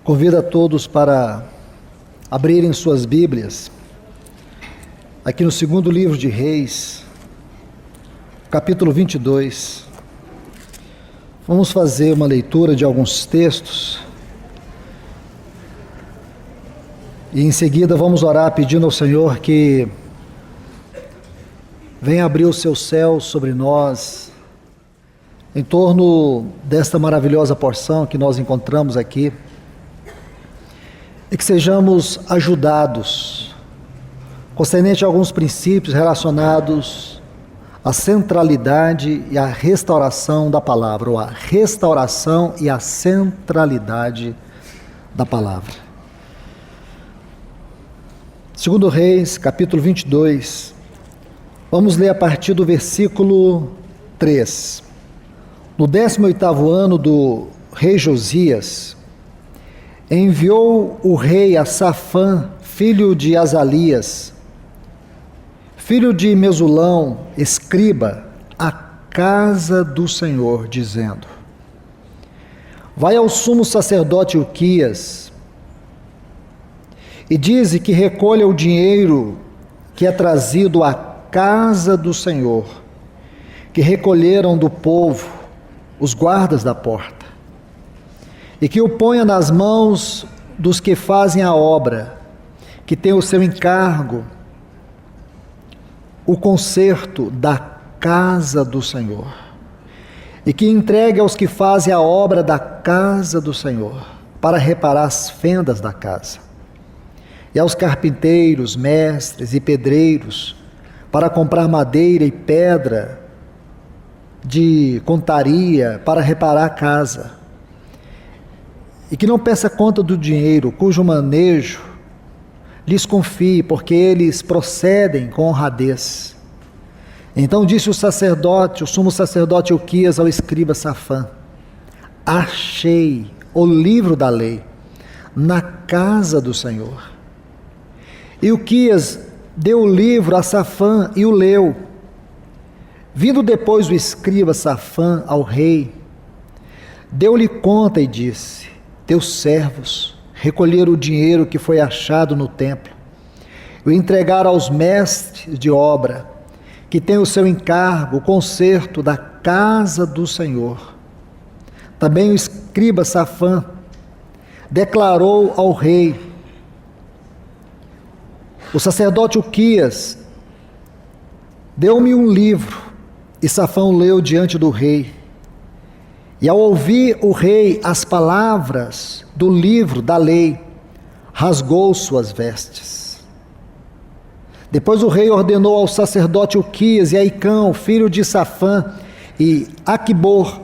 Convido a todos para abrirem suas Bíblias, aqui no segundo livro de Reis, capítulo 22. Vamos fazer uma leitura de alguns textos e em seguida vamos orar pedindo ao Senhor que venha abrir o seu céu sobre nós, em torno desta maravilhosa porção que nós encontramos aqui, e que sejamos ajudados concernente a alguns princípios relacionados à centralidade e à restauração da palavra, ou à restauração e à centralidade da palavra. Segundo Reis, capítulo 22, vamos ler a partir do versículo 3. No 18º ano do rei Josias, enviou o rei a Safã, filho de Azalias, filho de Mesulão, escriba, à casa do Senhor, dizendo: vai ao sumo sacerdote Ilquias e dize que recolha o dinheiro que é trazido à casa do Senhor, que recolheram do povo os guardas da porta, e que o ponha nas mãos dos que fazem a obra, que tem o seu encargo o conserto da casa do Senhor, e que entregue aos que fazem a obra da casa do Senhor, para reparar as fendas da casa, e aos carpinteiros, mestres e pedreiros, para comprar madeira e pedra de contaria para reparar a casa, e que não peça conta do dinheiro, cujo manejo lhes confie, porque eles procedem com honradez. Então disse o sumo sacerdote Ilquias ao escriba Safã: achei o livro da lei na casa do Senhor. E Ilquias deu o livro a Safã e o leu. Vindo depois o escriba Safã ao rei, deu-lhe conta e disse: teus servos recolheram o dinheiro que foi achado no templo, e o entregaram aos mestres de obra, que têm o seu encargo, o conserto da casa do Senhor. Também o escriba Safã declarou ao rei: o sacerdote Ilquias deu-me um livro, e Safã o leu diante do rei. E ao ouvir o rei as palavras do livro da lei, rasgou suas vestes. Depois o rei ordenou ao sacerdote Ilquias e a Icão, filho de Safã, e Aquibor,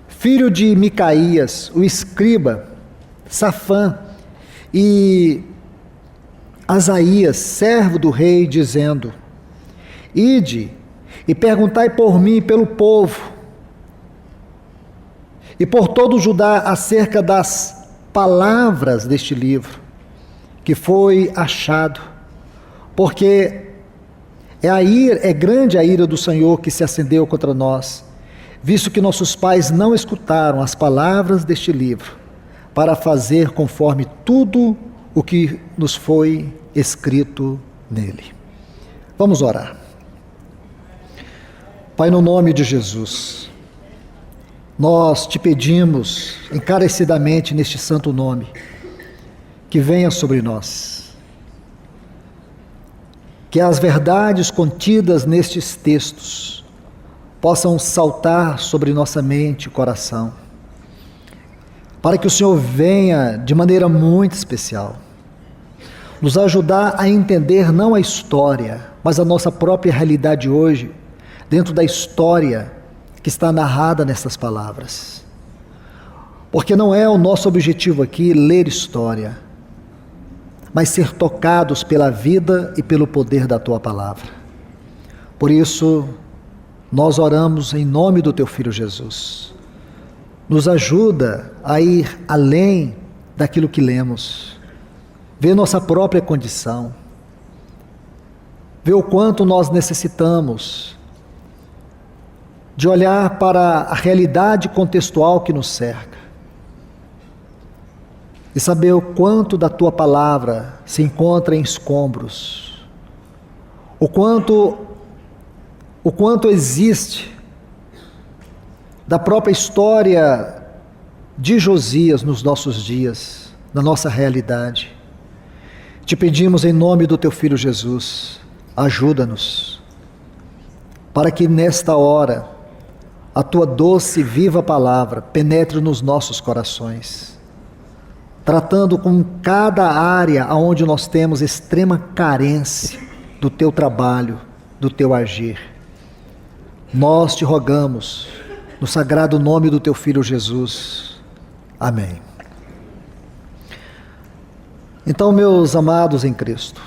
filho de Micaías, o escriba, Safã, e Asaías, servo do rei, dizendo: ide e perguntai por mim e pelo povo, e por todo o Judá, acerca das palavras deste livro, que foi achado, porque é grande a ira do Senhor que se acendeu contra nós, visto que nossos pais não escutaram as palavras deste livro, para fazer conforme tudo o que nos foi escrito nele. Vamos orar. Pai, no nome de Jesus, nós te pedimos encarecidamente neste santo nome, que venha sobre nós, que as verdades contidas nestes textos possam saltar sobre nossa mente e coração, para que o Senhor venha de maneira muito especial nos ajudar a entender não a história, mas a nossa própria realidade hoje, dentro da história que está narrada nessas palavras. Porque não é o nosso objetivo aqui ler história, mas ser tocados pela vida e pelo poder da Tua palavra. Por isso, nós oramos em nome do Teu Filho Jesus. Nos ajuda a ir além daquilo que lemos, ver nossa própria condição, ver o quanto nós necessitamos de olhar para a realidade contextual que nos cerca, e saber o quanto da tua palavra se encontra em escombros, o quanto existe da própria história de Josias nos nossos dias, na nossa realidade. Te pedimos em nome do teu Filho Jesus, ajuda-nos, para que nesta hora a tua doce e viva palavra penetre nos nossos corações, tratando com cada área onde nós temos extrema carência do teu trabalho, do teu agir. Nós te rogamos, no sagrado nome do teu Filho Jesus. Amém. Então, meus amados em Cristo,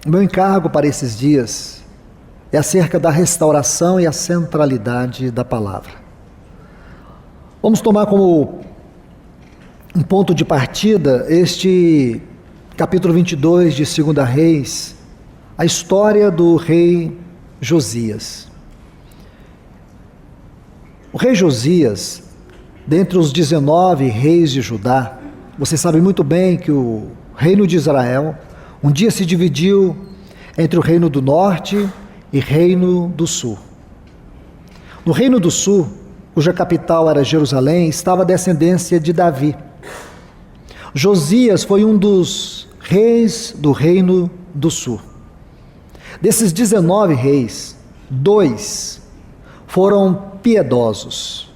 o meu encargo para esses dias é acerca da restauração e a centralidade da palavra. Vamos tomar como um ponto de partida este capítulo 22 de 2 Reis, a história do rei Josias. O rei Josias, dentre os 19 reis de Judá, você sabe muito bem que o reino de Israel um dia se dividiu entre o reino do norte e reino do sul. No reino do sul, cuja capital era Jerusalém, estava a descendência de Davi. Josias foi um dos reis do reino do sul. Desses 19 reis, 2 foram piedosos.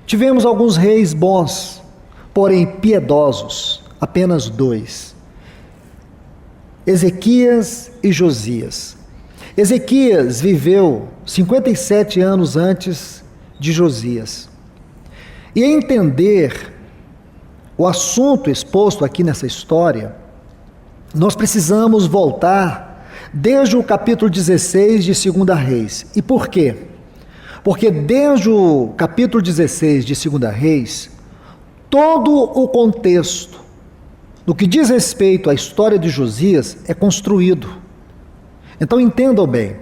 Tivemos alguns reis bons, porém piedosos, apenas 2. Ezequias e Josias. Ezequias viveu 57 anos antes de Josias. E entender o assunto exposto aqui nessa história, nós precisamos voltar desde o capítulo 16 de 2 Reis. E por quê? Porque desde o capítulo 16 de 2 Reis, todo o contexto no que diz respeito à história de Josias é construído. Então entendam bem,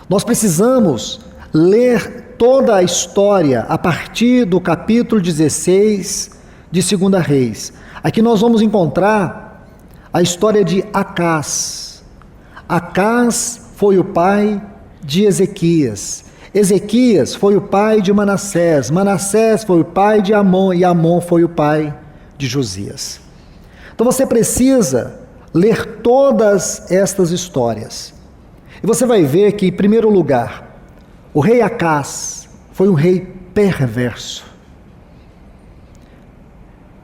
nós precisamos ler toda a história a partir do capítulo 16 de 2 Reis. Aqui nós vamos encontrar a história de Acás. Acás foi o pai de Ezequias. Ezequias foi o pai de Manassés. Manassés foi o pai de Amon e Amon foi o pai de Josias. Então você precisa ler todas estas histórias. E você vai ver que, em primeiro lugar, o rei Acás foi um rei perverso.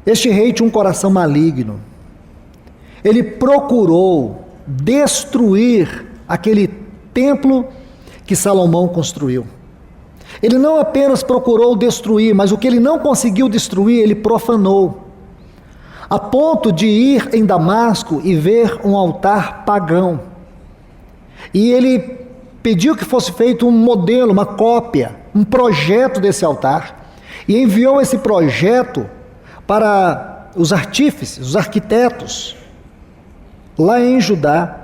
Este rei tinha um coração maligno. Ele procurou destruir aquele templo que Salomão construiu. Ele não apenas procurou destruir, mas o que ele não conseguiu destruir, ele profanou. A ponto de ir em Damasco e ver um altar pagão. E ele pediu que fosse feito um modelo, uma cópia, um projeto desse altar. E enviou esse projeto para os artífices, os arquitetos, lá em Judá.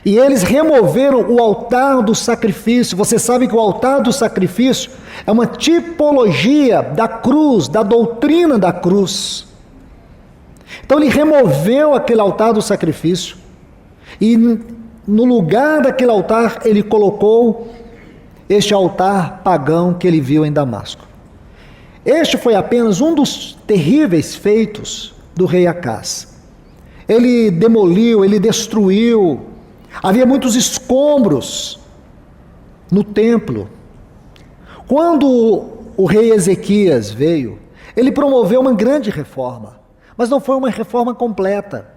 E eles removeram o altar do sacrifício. Você sabe que o altar do sacrifício é uma tipologia da cruz, da doutrina da cruz. Então ele removeu aquele altar do sacrifício e no lugar daquele altar ele colocou este altar pagão que ele viu em Damasco. Este foi apenas um dos terríveis feitos do rei Acás. Ele demoliu, ele destruiu. Havia muitos escombros no templo. Quando o rei Ezequias veio, ele promoveu uma grande reforma, mas não foi uma reforma completa,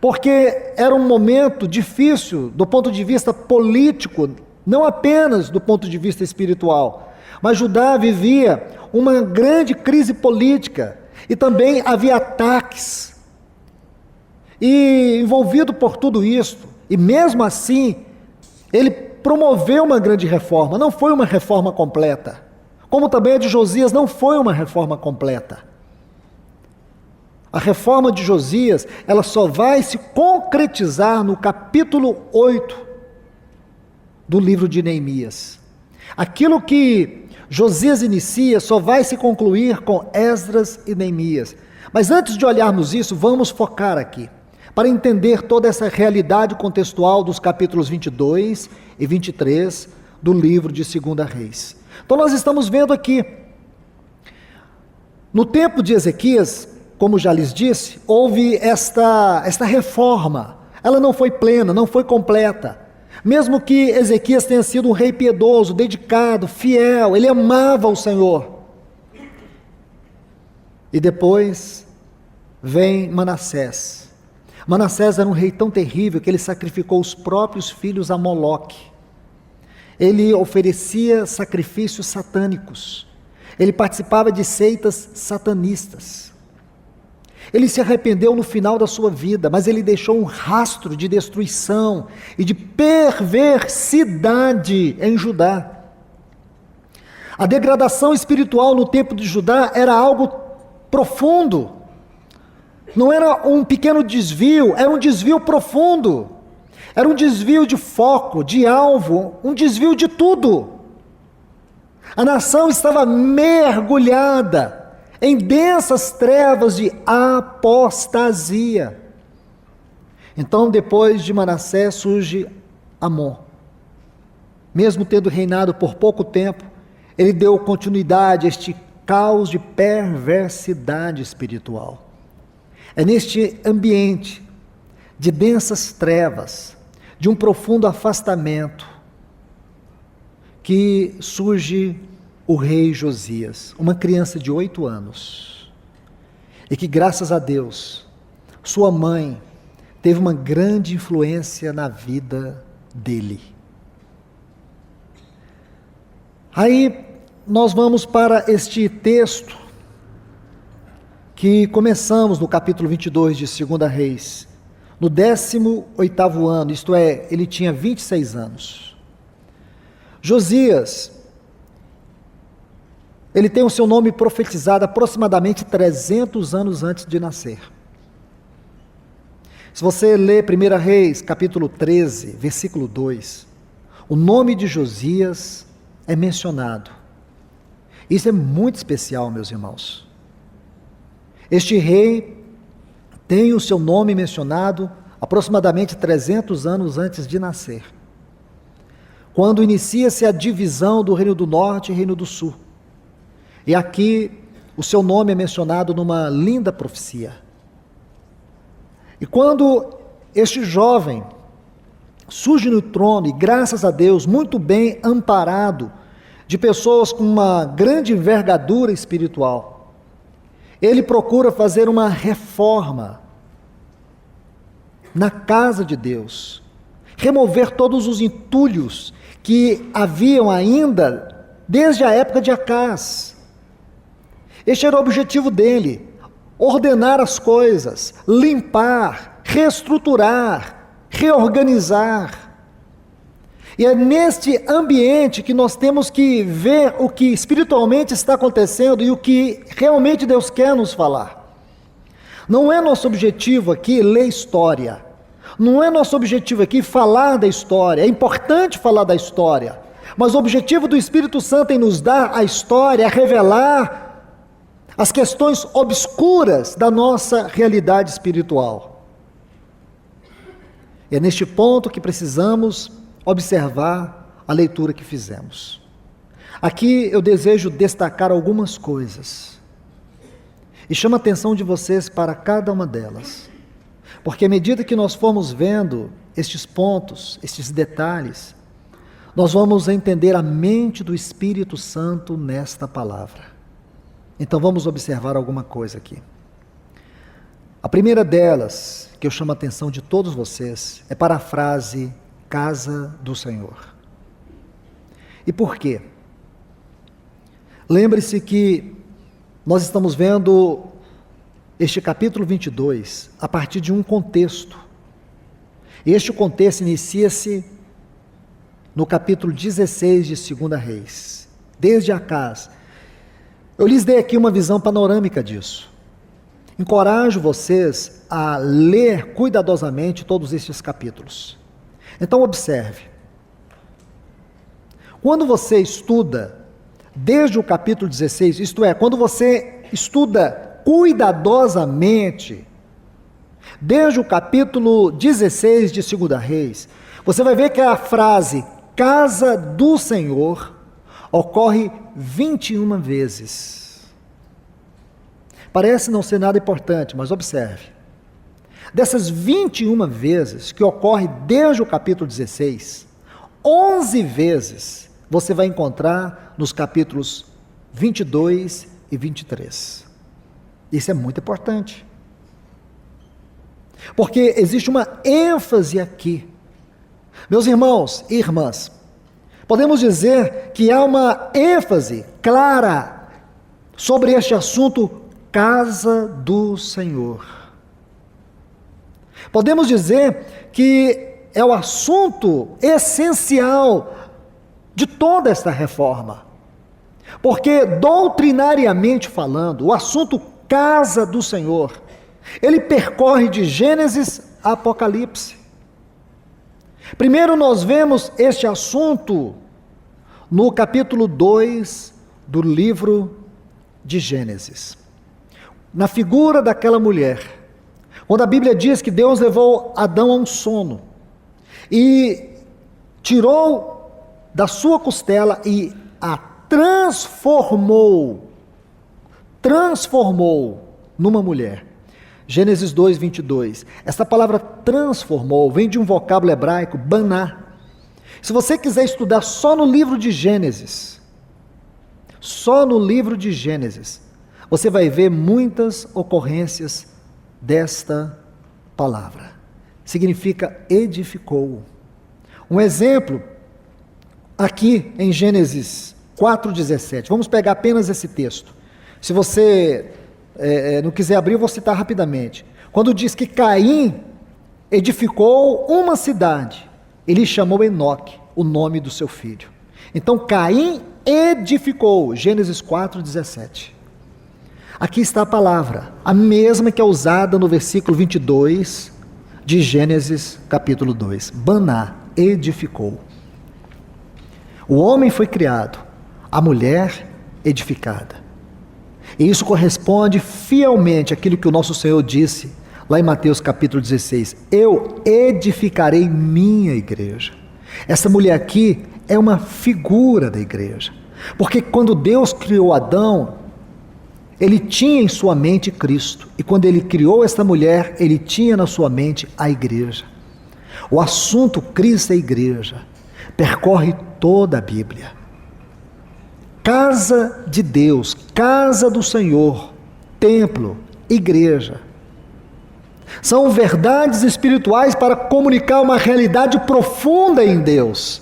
porque era um momento difícil do ponto de vista político, não apenas do ponto de vista espiritual, mas Judá vivia uma grande crise política e também havia ataques. E envolvido por tudo isso, e mesmo assim, ele promoveu uma grande reforma, não foi uma reforma completa, como também a de Josias não foi uma reforma completa. A reforma de Josias, ela só vai se concretizar no capítulo 8 do livro de Neemias. Aquilo que Josias inicia, só vai se concluir com Esdras e Neemias. Mas antes de olharmos isso, vamos focar aqui, para entender toda essa realidade contextual dos capítulos 22 e 23 do livro de 2 Reis. Então nós estamos vendo aqui, no tempo de Ezequias, como já lhes disse, houve esta reforma. Ela não foi plena, não foi completa. Mesmo que Ezequias tenha sido um rei piedoso, dedicado, fiel, ele amava o Senhor. E depois vem Manassés. Manassés era um rei tão terrível que ele sacrificou os próprios filhos a Moloque. Ele oferecia sacrifícios satânicos. Ele participava de seitas satanistas. Ele se arrependeu no final da sua vida, mas ele deixou um rastro de destruição e de perversidade em Judá. A degradação espiritual no tempo de Judá era algo profundo. Não era um pequeno desvio, era um desvio profundo. Era um desvio de foco, de alvo, um desvio de tudo. A nação estava mergulhada em densas trevas de apostasia. Então, depois de Manassés, surge Amon. Mesmo tendo reinado por pouco tempo, ele deu continuidade a este caos de perversidade espiritual. É neste ambiente de densas trevas, de um profundo afastamento, que surge o rei Josias, uma criança de 8 anos, e que, graças a Deus, sua mãe teve uma grande influência na vida dele. Aí nós vamos para este texto que começamos no capítulo 22 de 2 Reis, no 18º ano, isto é, ele tinha 26 anos. Josias, ele tem o seu nome profetizado aproximadamente 300 anos antes de nascer. Se você ler 1 Reis, capítulo 13, versículo 2, o nome de Josias é mencionado. Isso é muito especial, meus irmãos. Este rei tem o seu nome mencionado aproximadamente 300 anos antes de nascer, quando inicia-se a divisão do Reino do Norte e Reino do Sul. E aqui o seu nome é mencionado numa linda profecia. E quando este jovem surge no trono, e graças a Deus, muito bem amparado, de pessoas com uma grande envergadura espiritual, ele procura fazer uma reforma na casa de Deus, remover todos os entulhos que haviam ainda desde a época de Acás. Este era o objetivo dele: ordenar as coisas, limpar, reestruturar, reorganizar. E é neste ambiente que nós temos que ver o que espiritualmente está acontecendo e o que realmente Deus quer nos falar. Não é nosso objetivo aqui ler história, não é nosso objetivo aqui falar da história. É importante falar da história, mas o objetivo do Espírito Santo em nos dar a história é revelar as questões obscuras da nossa realidade espiritual. E é neste ponto que precisamos observar a leitura que fizemos. Aqui eu desejo destacar algumas coisas, e chamo a atenção de vocês para cada uma delas, porque à medida que nós formos vendo estes pontos, estes detalhes, nós vamos entender a mente do Espírito Santo nesta palavra. Então vamos observar alguma coisa aqui. A primeira delas, que eu chamo a atenção de todos vocês, é para a frase casa do Senhor. E por quê? Lembre-se que nós estamos vendo este capítulo 22 a partir de um contexto. Este contexto inicia-se no capítulo 16 de 2 Reis, desde Acás. Eu lhes dei aqui uma visão panorâmica disso. Encorajo vocês a ler cuidadosamente todos estes capítulos. Então observe. Quando você estuda desde o capítulo 16, isto é, quando você estuda cuidadosamente, desde o capítulo 16 de 2 Reis, você vai ver que a frase casa do Senhor ocorre 21 vezes. Parece não ser nada importante, mas observe. Dessas 21 vezes que ocorre desde o capítulo 16, 11 vezes você vai encontrar nos capítulos 22 e 23. Isso é muito importante. Porque existe uma ênfase aqui. Meus irmãos e irmãs, podemos dizer que há uma ênfase clara sobre este assunto, casa do Senhor. Podemos dizer que é o assunto essencial de toda esta reforma. Porque, doutrinariamente falando, o assunto casa do Senhor, ele percorre de Gênesis a Apocalipse. Primeiro nós vemos este assunto no capítulo 2 do livro de Gênesis. Na figura daquela mulher, quando a Bíblia diz que Deus levou Adão a um sono e tirou da sua costela e a transformou numa mulher. Gênesis 2, 22. Essa palavra transformou vem de um vocábulo hebraico, baná. Se você quiser estudar só no livro de Gênesis, você vai ver muitas ocorrências desta palavra. Significa edificou. Um exemplo, aqui em Gênesis 4,17. Vamos pegar apenas esse texto. Se você não quiser abrir, eu vou citar rapidamente. Quando diz que Caim edificou uma cidade, ele chamou Enoque, o nome do seu filho. Então Caim edificou, Gênesis 4,17. Aqui está a palavra, a mesma que é usada no versículo 22 de Gênesis capítulo 2. Baná, edificou. O homem foi criado, a mulher edificada. E isso corresponde fielmente àquilo que o nosso Senhor disse lá em Mateus capítulo 16. Eu edificarei minha igreja. Essa mulher aqui é uma figura da igreja. Porque quando Deus criou Adão, ele tinha em sua mente Cristo. E quando ele criou esta mulher, ele tinha na sua mente a igreja. O assunto Cristo e a igreja percorre toda a Bíblia. Casa de Deus, casa do Senhor, templo, igreja. São verdades espirituais para comunicar uma realidade profunda em Deus.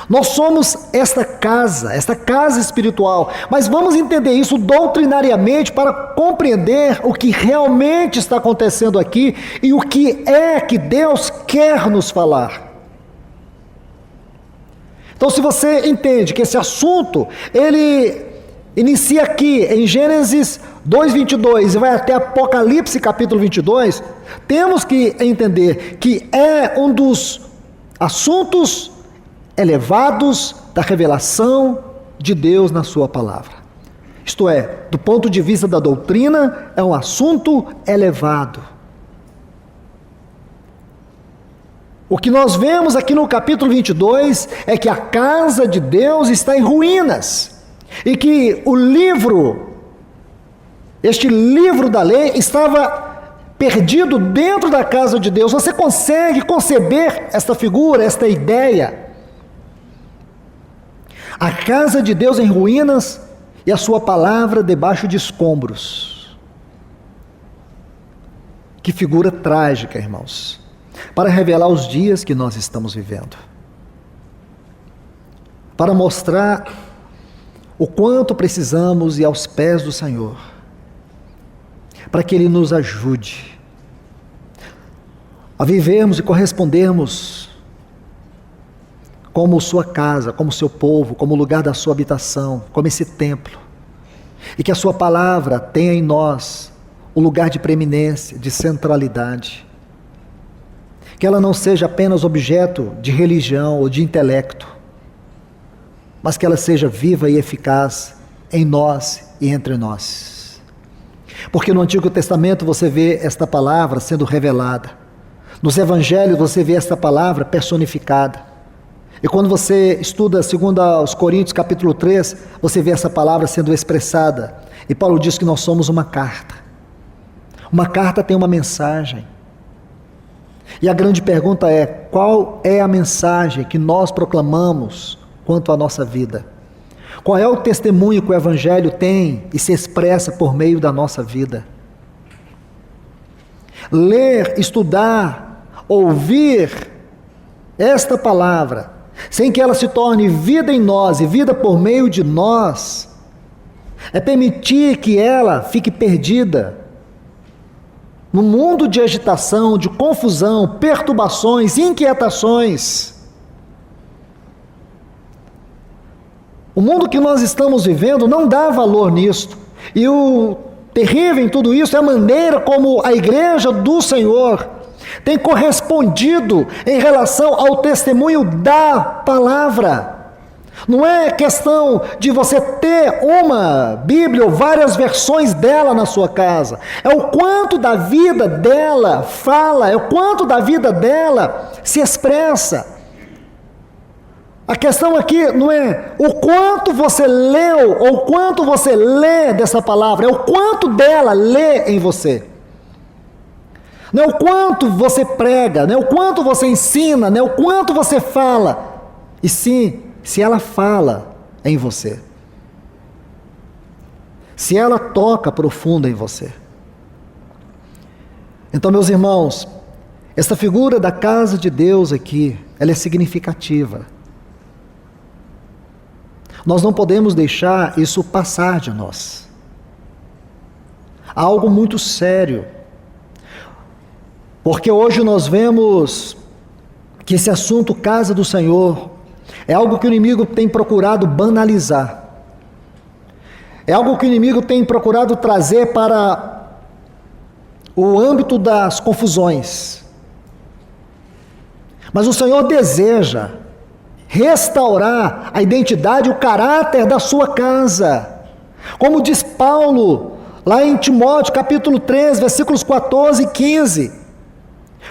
Nós somos esta casa espiritual, mas vamos entender isso doutrinariamente para compreender o que realmente está acontecendo aqui e o que é que Deus quer nos falar. Então, se você entende que esse assunto, ele inicia aqui em Gênesis 2:22 e vai até Apocalipse capítulo 22, temos que entender que é um dos assuntos elevados da revelação de Deus na sua palavra. Isto é, do ponto de vista da doutrina, é um assunto elevado. O que nós vemos aqui no capítulo 22 é que a casa de Deus está em ruínas e que este livro da lei estava perdido dentro da casa de Deus. Você consegue conceber esta figura, esta ideia? A casa de Deus em ruínas e a sua palavra debaixo de escombros. Que figura trágica, irmãos, para revelar os dias que nós estamos vivendo. Para mostrar o quanto precisamos ir aos pés do Senhor, para que Ele nos ajude a vivermos e correspondermos como sua casa, como seu povo, como lugar da sua habitação, como esse templo. E que a sua palavra tenha em nós o lugar de preeminência, de centralidade. Que ela não seja apenas objeto de religião ou de intelecto, mas que ela seja viva e eficaz em nós e entre nós. Porque no Antigo Testamento você vê esta palavra sendo revelada. Nos Evangelhos você vê esta palavra personificada. E quando você estuda 2 Coríntios capítulo 3, você vê essa palavra sendo expressada. E Paulo diz que nós somos uma carta. Uma carta tem uma mensagem. E a grande pergunta é: qual é a mensagem que nós proclamamos quanto à nossa vida? Qual é o testemunho que o Evangelho tem e se expressa por meio da nossa vida? Ler, estudar, ouvir esta palavra, sem que ela se torne vida em nós e vida por meio de nós, é permitir que ela fique perdida no mundo de agitação, de confusão, perturbações, inquietações. O mundo que nós estamos vivendo não dá valor nisto. E o terrível em tudo isso é a maneira como a igreja do Senhor tem correspondido em relação ao testemunho da palavra. Não é questão de você ter uma Bíblia ou várias versões dela na sua casa. É o quanto da vida dela fala, é o quanto da vida dela se expressa. A questão aqui não é o quanto você leu ou o quanto você lê dessa palavra, é o quanto dela lê em você. Não é o quanto você prega, não é o quanto você ensina, não é o quanto você fala, e sim, se ela fala em você, se ela toca profundo em você. Então, meus irmãos, essa figura da casa de Deus aqui, ela é significativa. Nós não podemos deixar isso passar de nós. Há algo muito sério, porque hoje nós vemos que esse assunto casa do Senhor é algo que o inimigo tem procurado banalizar. É algo que o inimigo tem procurado trazer para o âmbito das confusões. Mas o Senhor deseja restaurar a identidade, o caráter da sua casa. Como diz Paulo, lá em Timóteo, capítulo 3, versículos 14 e 15.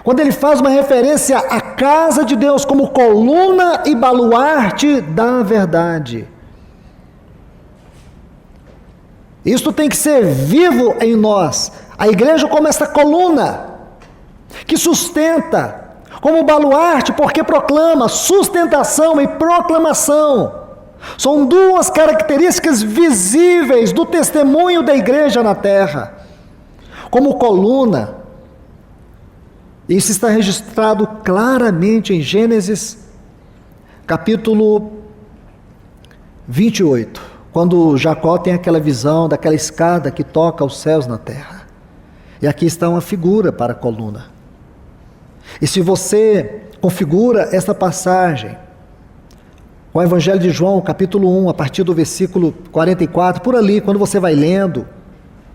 Quando ele faz uma referência à casa de Deus como coluna e baluarte da verdade. Isto tem que ser vivo em nós. A igreja como essa coluna, que sustenta, como baluarte, porque proclama sustentação e proclamação. São duas características visíveis do testemunho da igreja na terra. Como coluna, isso está registrado claramente em Gênesis, capítulo 28, quando Jacó tem aquela visão daquela escada que toca os céus na terra. E aqui está uma figura para a coluna. E se você configura essa passagem com o Evangelho de João, capítulo 1, a partir do versículo 44, por ali, quando você vai lendo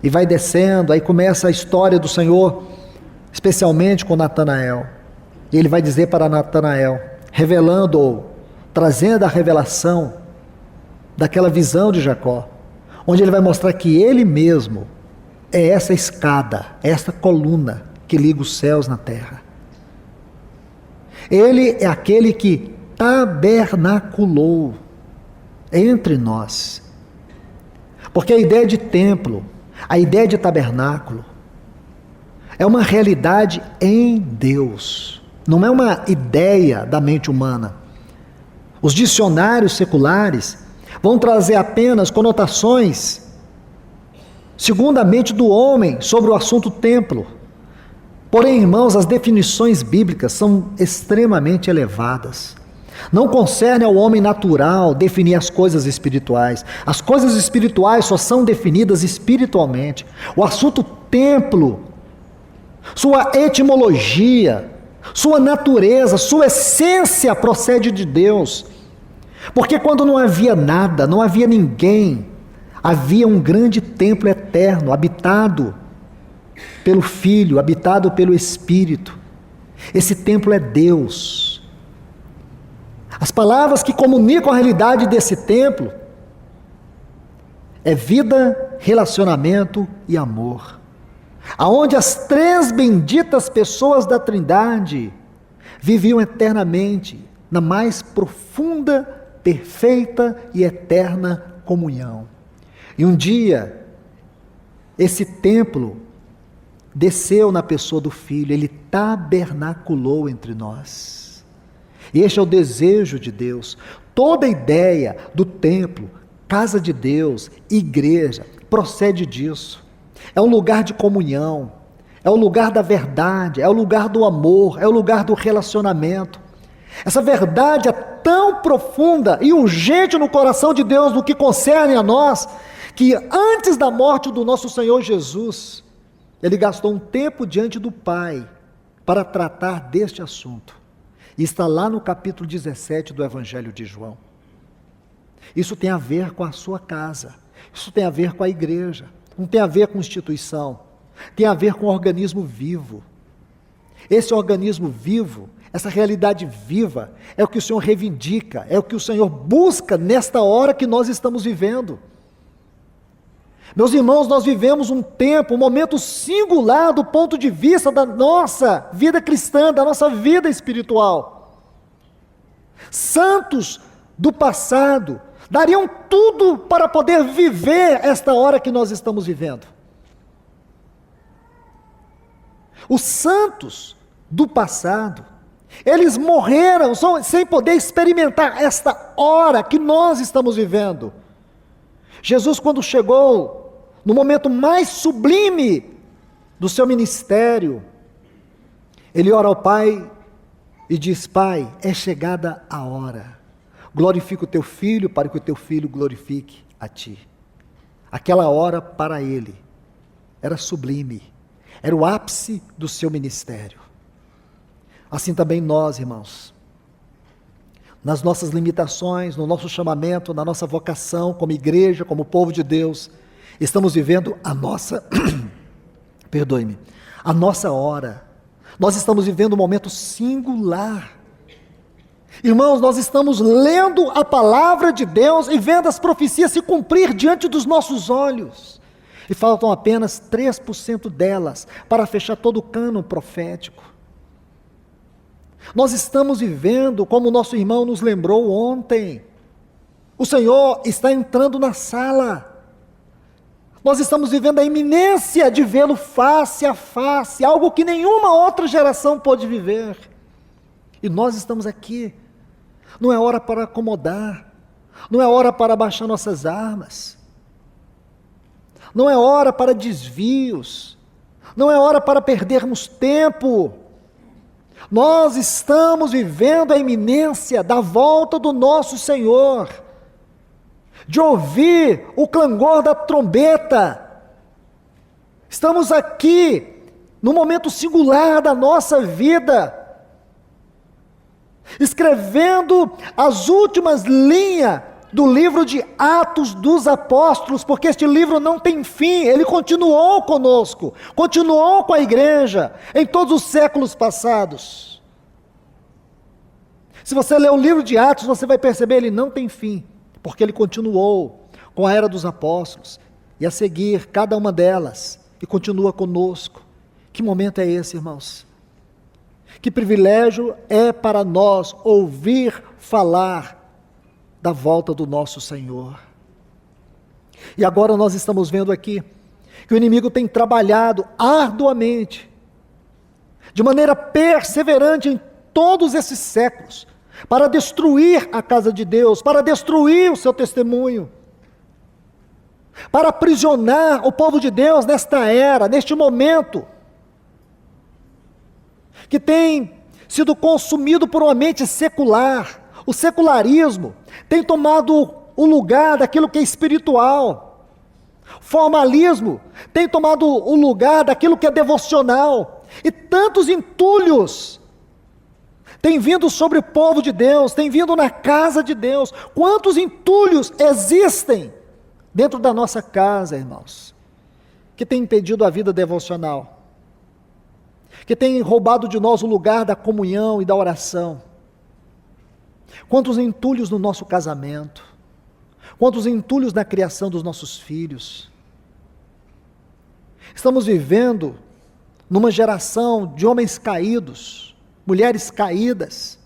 e vai descendo, aí começa a história do Senhor, especialmente com Natanael. E ele vai dizer para Natanael, revelando, trazendo a revelação daquela visão de Jacó, onde ele vai mostrar que ele mesmo é essa escada, essa coluna que liga os céus na terra. Ele é aquele que tabernaculou entre nós. Porque a ideia de templo, a ideia de tabernáculo, é uma realidade em Deus, não é uma ideia da mente humana. Os dicionários seculares vão trazer apenas conotações segundo a mente do homem sobre o assunto templo. Porém, irmãos, as definições bíblicas são extremamente elevadas. Não concerne ao homem natural definir as coisas espirituais. As coisas espirituais só são definidas espiritualmente. O assunto templo, sua etimologia, sua natureza, sua essência procede de Deus. Porque quando não havia nada, não havia ninguém, havia um grande templo eterno, habitado pelo Filho, habitado pelo Espírito. Esse templo é Deus. As palavras que comunicam a realidade desse templo é vida, relacionamento e amor. Aonde as três benditas pessoas da Trindade viviam eternamente na mais profunda, perfeita e eterna comunhão. E um dia, esse templo desceu na pessoa do Filho, ele tabernaculou entre nós. E este é o desejo de Deus. Toda a ideia do templo, casa de Deus, igreja, procede disso. É um lugar de comunhão, é o lugar da verdade, é o lugar do amor, é o lugar do relacionamento. Essa verdade é tão profunda e urgente no coração de Deus no que concerne a nós, que antes da morte do nosso Senhor Jesus, Ele gastou um tempo diante do Pai para tratar deste assunto. E está lá no capítulo 17 do Evangelho de João. Isso tem a ver com a sua casa, isso tem a ver com a igreja, não tem a ver com instituição, tem a ver com o organismo vivo. Esse organismo vivo, essa realidade viva, é o que o Senhor reivindica, é o que o Senhor busca nesta hora que nós estamos vivendo. Meus irmãos, nós vivemos um tempo, um momento singular do ponto de vista da nossa vida cristã, da nossa vida espiritual. Santos do passado dariam tudo para poder viver esta hora que nós estamos vivendo. Os santos do passado, eles morreram sem poder experimentar esta hora que nós estamos vivendo. Jesus, quando chegou no momento mais sublime do seu ministério, ele ora ao Pai e diz: Pai, é chegada a hora, glorifica o teu filho para que o teu filho glorifique a ti. Aquela hora para ele era sublime, era o ápice do seu ministério. Assim também nós, irmãos, nas nossas limitações, no nosso chamamento, na nossa vocação como igreja, como povo de Deus, estamos vivendo a nossa, a nossa hora. Nós estamos vivendo um momento singular. Irmãos, nós estamos lendo a palavra de Deus e vendo as profecias se cumprir diante dos nossos olhos. E faltam apenas 3% delas para fechar todo o cânon profético. Nós estamos vivendo, como o nosso irmão nos lembrou ontem, o Senhor está entrando na sala. Nós estamos vivendo a iminência de vê-lo face a face, algo que nenhuma outra geração pôde viver. E nós estamos aqui. Não é hora para acomodar, não é hora para baixar nossas armas, não é hora para desvios, não é hora para perdermos tempo. Nós estamos vivendo a iminência da volta do nosso Senhor, de ouvir o clangor da trombeta. Estamos aqui no momento singular da nossa vida, escrevendo as últimas linhas do livro de Atos dos Apóstolos, porque este livro não tem fim, ele continuou conosco, continuou com a igreja em todos os séculos passados. Se você ler o livro de Atos, você vai perceber, ele não tem fim, porque ele continuou com a era dos apóstolos, e a seguir cada uma delas, e continua conosco. Que momento é esse, irmãos? Que privilégio é para nós ouvir falar da volta do nosso Senhor. E agora nós estamos vendo aqui que o inimigo tem trabalhado arduamente, de maneira perseverante em todos esses séculos, para destruir a casa de Deus, para destruir o seu testemunho, para aprisionar o povo de Deus nesta era, neste momento, que tem sido consumido por uma mente secular. O secularismo tem tomado o lugar daquilo que é espiritual. O formalismo tem tomado o lugar daquilo que é devocional. E tantos entulhos têm vindo sobre o povo de Deus, têm vindo na casa de Deus. Quantos entulhos existem dentro da nossa casa, irmãos, que tem impedido a vida devocional, que tem roubado de nós o lugar da comunhão e da oração. Quantos entulhos no nosso casamento, quantos entulhos na criação dos nossos filhos. Estamos vivendo numa geração de homens caídos, mulheres caídas.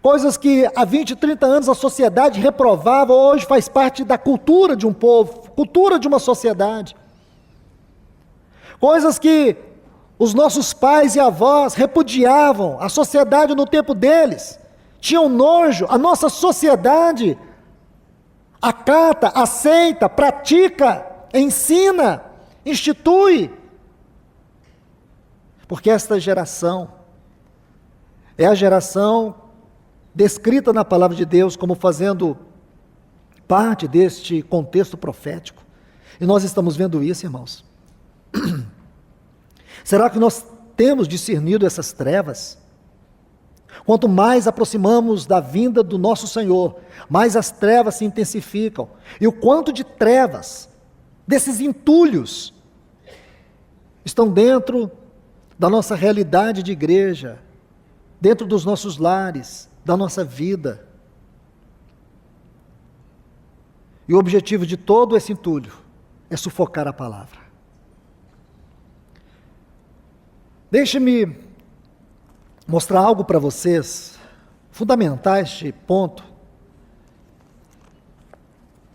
Coisas que há 20, 30 anos a sociedade reprovava, hoje faz parte da cultura de um povo, cultura de uma sociedade. Coisas que os nossos pais e avós repudiavam, a sociedade no tempo deles, tinham nojo, a nossa sociedade acata, aceita, pratica, ensina, institui. Porque esta geração é a geração descrita na palavra de Deus como fazendo parte deste contexto profético. E nós estamos vendo isso, irmãos. Será que nós temos discernido essas trevas? Quanto mais aproximamos da vinda do nosso Senhor, mais as trevas se intensificam. E o quanto de trevas, desses entulhos, estão dentro da nossa realidade de igreja, dentro dos nossos lares, da nossa vida. E o objetivo de todo esse entulho é sufocar a palavra. Deixe-me mostrar algo para vocês, fundamentar este ponto,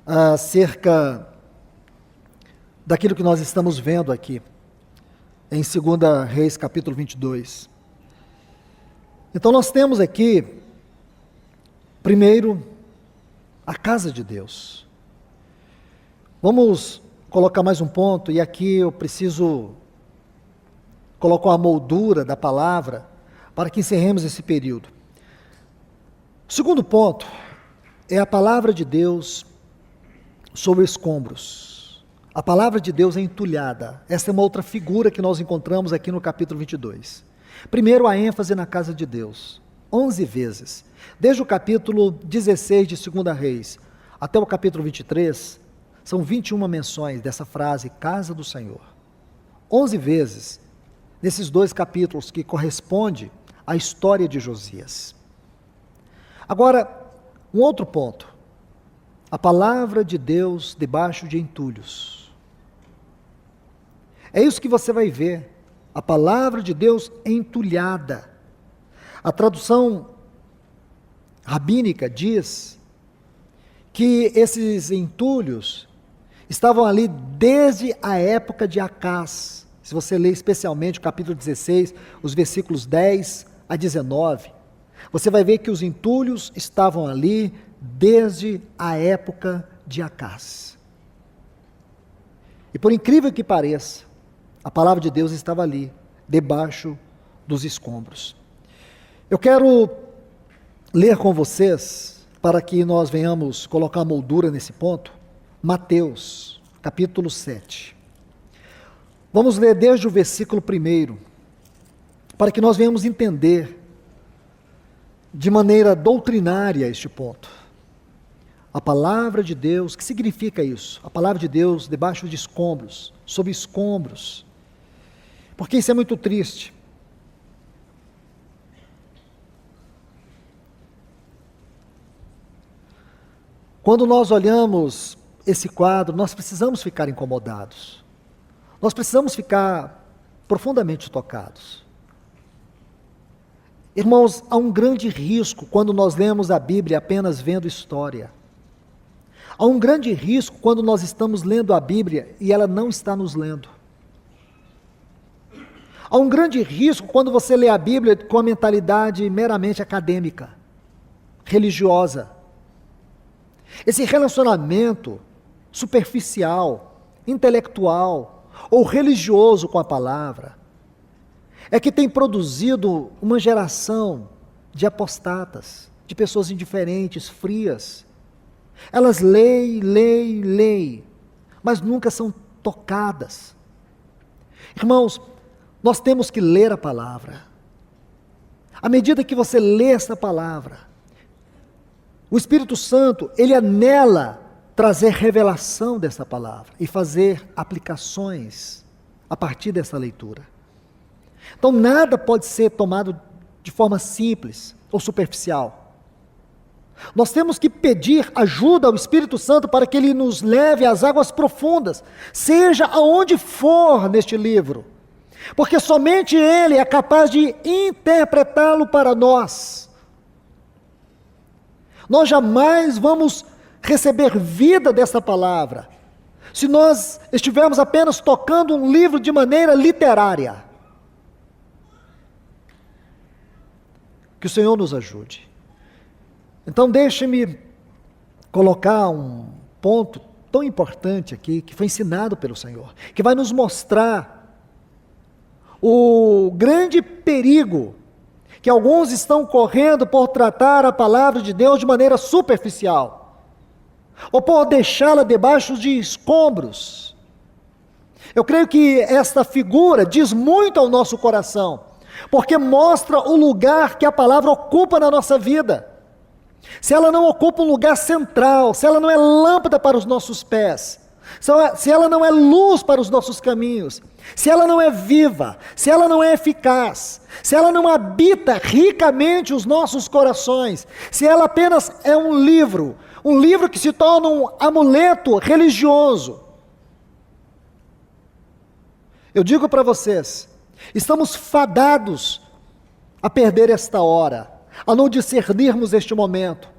acerca daquilo que nós estamos vendo aqui, em 2 Reis, capítulo 22. Então nós temos aqui, primeiro, a casa de Deus. Vamos colocar mais um ponto, e aqui eu preciso colocar uma moldura da palavra, para que encerremos esse período. O segundo ponto é a palavra de Deus sobre escombros. A palavra de Deus é entulhada. Essa é uma outra figura que nós encontramos aqui no capítulo 22. Primeiro, a ênfase na casa de Deus. 11 vezes. Desde o capítulo 16 de 2 Reis até o capítulo 23, são 21 menções dessa frase, casa do Senhor. 11 vezes nesses dois capítulos que corresponde à história de Josias. Agora, um outro ponto. A palavra de Deus debaixo de entulhos. É isso que você vai ver. A palavra de Deus entulhada. A tradução rabínica diz que esses entulhos estavam ali desde a época de Acás. Se você ler especialmente o capítulo 16, os versículos 10 a 19, você vai ver que os entulhos estavam ali desde a época de Acás. E por incrível que pareça, a palavra de Deus estava ali, debaixo dos escombros. Eu quero ler com vocês, para que nós venhamos colocar uma moldura nesse ponto, Mateus, capítulo 7. Vamos ler desde o versículo 1, para que nós venhamos entender de maneira doutrinária este ponto. A palavra de Deus, o que significa isso? A palavra de Deus debaixo de escombros, sob escombros. Porque isso é muito triste. Quando nós olhamos esse quadro, nós precisamos ficar incomodados. Nós precisamos ficar profundamente tocados. Irmãos, há um grande risco quando nós lemos a Bíblia apenas vendo história. Há um grande risco quando nós estamos lendo a Bíblia e ela não está nos lendo. Há um grande risco quando você lê a Bíblia com a mentalidade meramente acadêmica, religiosa. Esse relacionamento superficial, intelectual ou religioso com a palavra é que tem produzido uma geração de apostatas, de pessoas indiferentes, frias. Elas leem, mas nunca são tocadas. Irmãos, nós temos que ler a palavra. À medida que você lê essa palavra, o Espírito Santo, ele anela trazer revelação dessa palavra e fazer aplicações a partir dessa leitura. Então nada pode ser tomado de forma simples ou superficial. Nós temos que pedir ajuda ao Espírito Santo para que ele nos leve às águas profundas, seja aonde for neste livro, porque somente ele é capaz de interpretá-lo para nós. Nós jamais vamos receber vida dessa palavra se nós estivermos apenas tocando um livro de maneira literária. Que o Senhor nos ajude. Então deixe-me colocar um ponto tão importante aqui, que foi ensinado pelo Senhor, que vai nos mostrar o grande perigo que alguns estão correndo por tratar a palavra de Deus de maneira superficial, ou por deixá-la debaixo de escombros. Eu creio que esta figura diz muito ao nosso coração, porque mostra o lugar que a palavra ocupa na nossa vida. Se ela não ocupa um lugar central, se ela não é lâmpada para os nossos pés, se ela não é luz para os nossos caminhos, se ela não é viva, se ela não é eficaz, se ela não habita ricamente os nossos corações, se ela apenas é um livro que se torna um amuleto religioso. Eu digo para vocês, estamos fadados a perder esta hora, a não discernirmos este momento,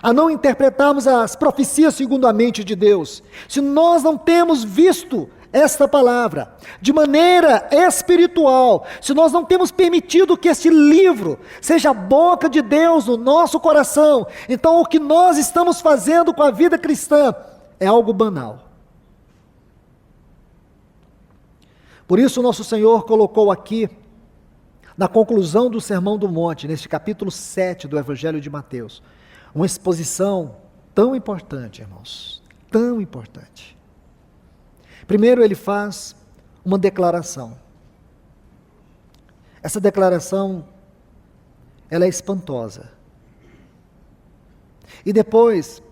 a não interpretarmos as profecias segundo a mente de Deus, se nós não temos visto esta palavra de maneira espiritual, se nós não temos permitido que este livro seja a boca de Deus no nosso coração, então o que nós estamos fazendo com a vida cristã é algo banal. Por isso nosso Senhor colocou aqui, na conclusão do Sermão do Monte, neste capítulo 7 do Evangelho de Mateus, uma exposição tão importante, irmãos, tão importante. Primeiro ele faz uma declaração. Essa declaração, ela é espantosa. E depois,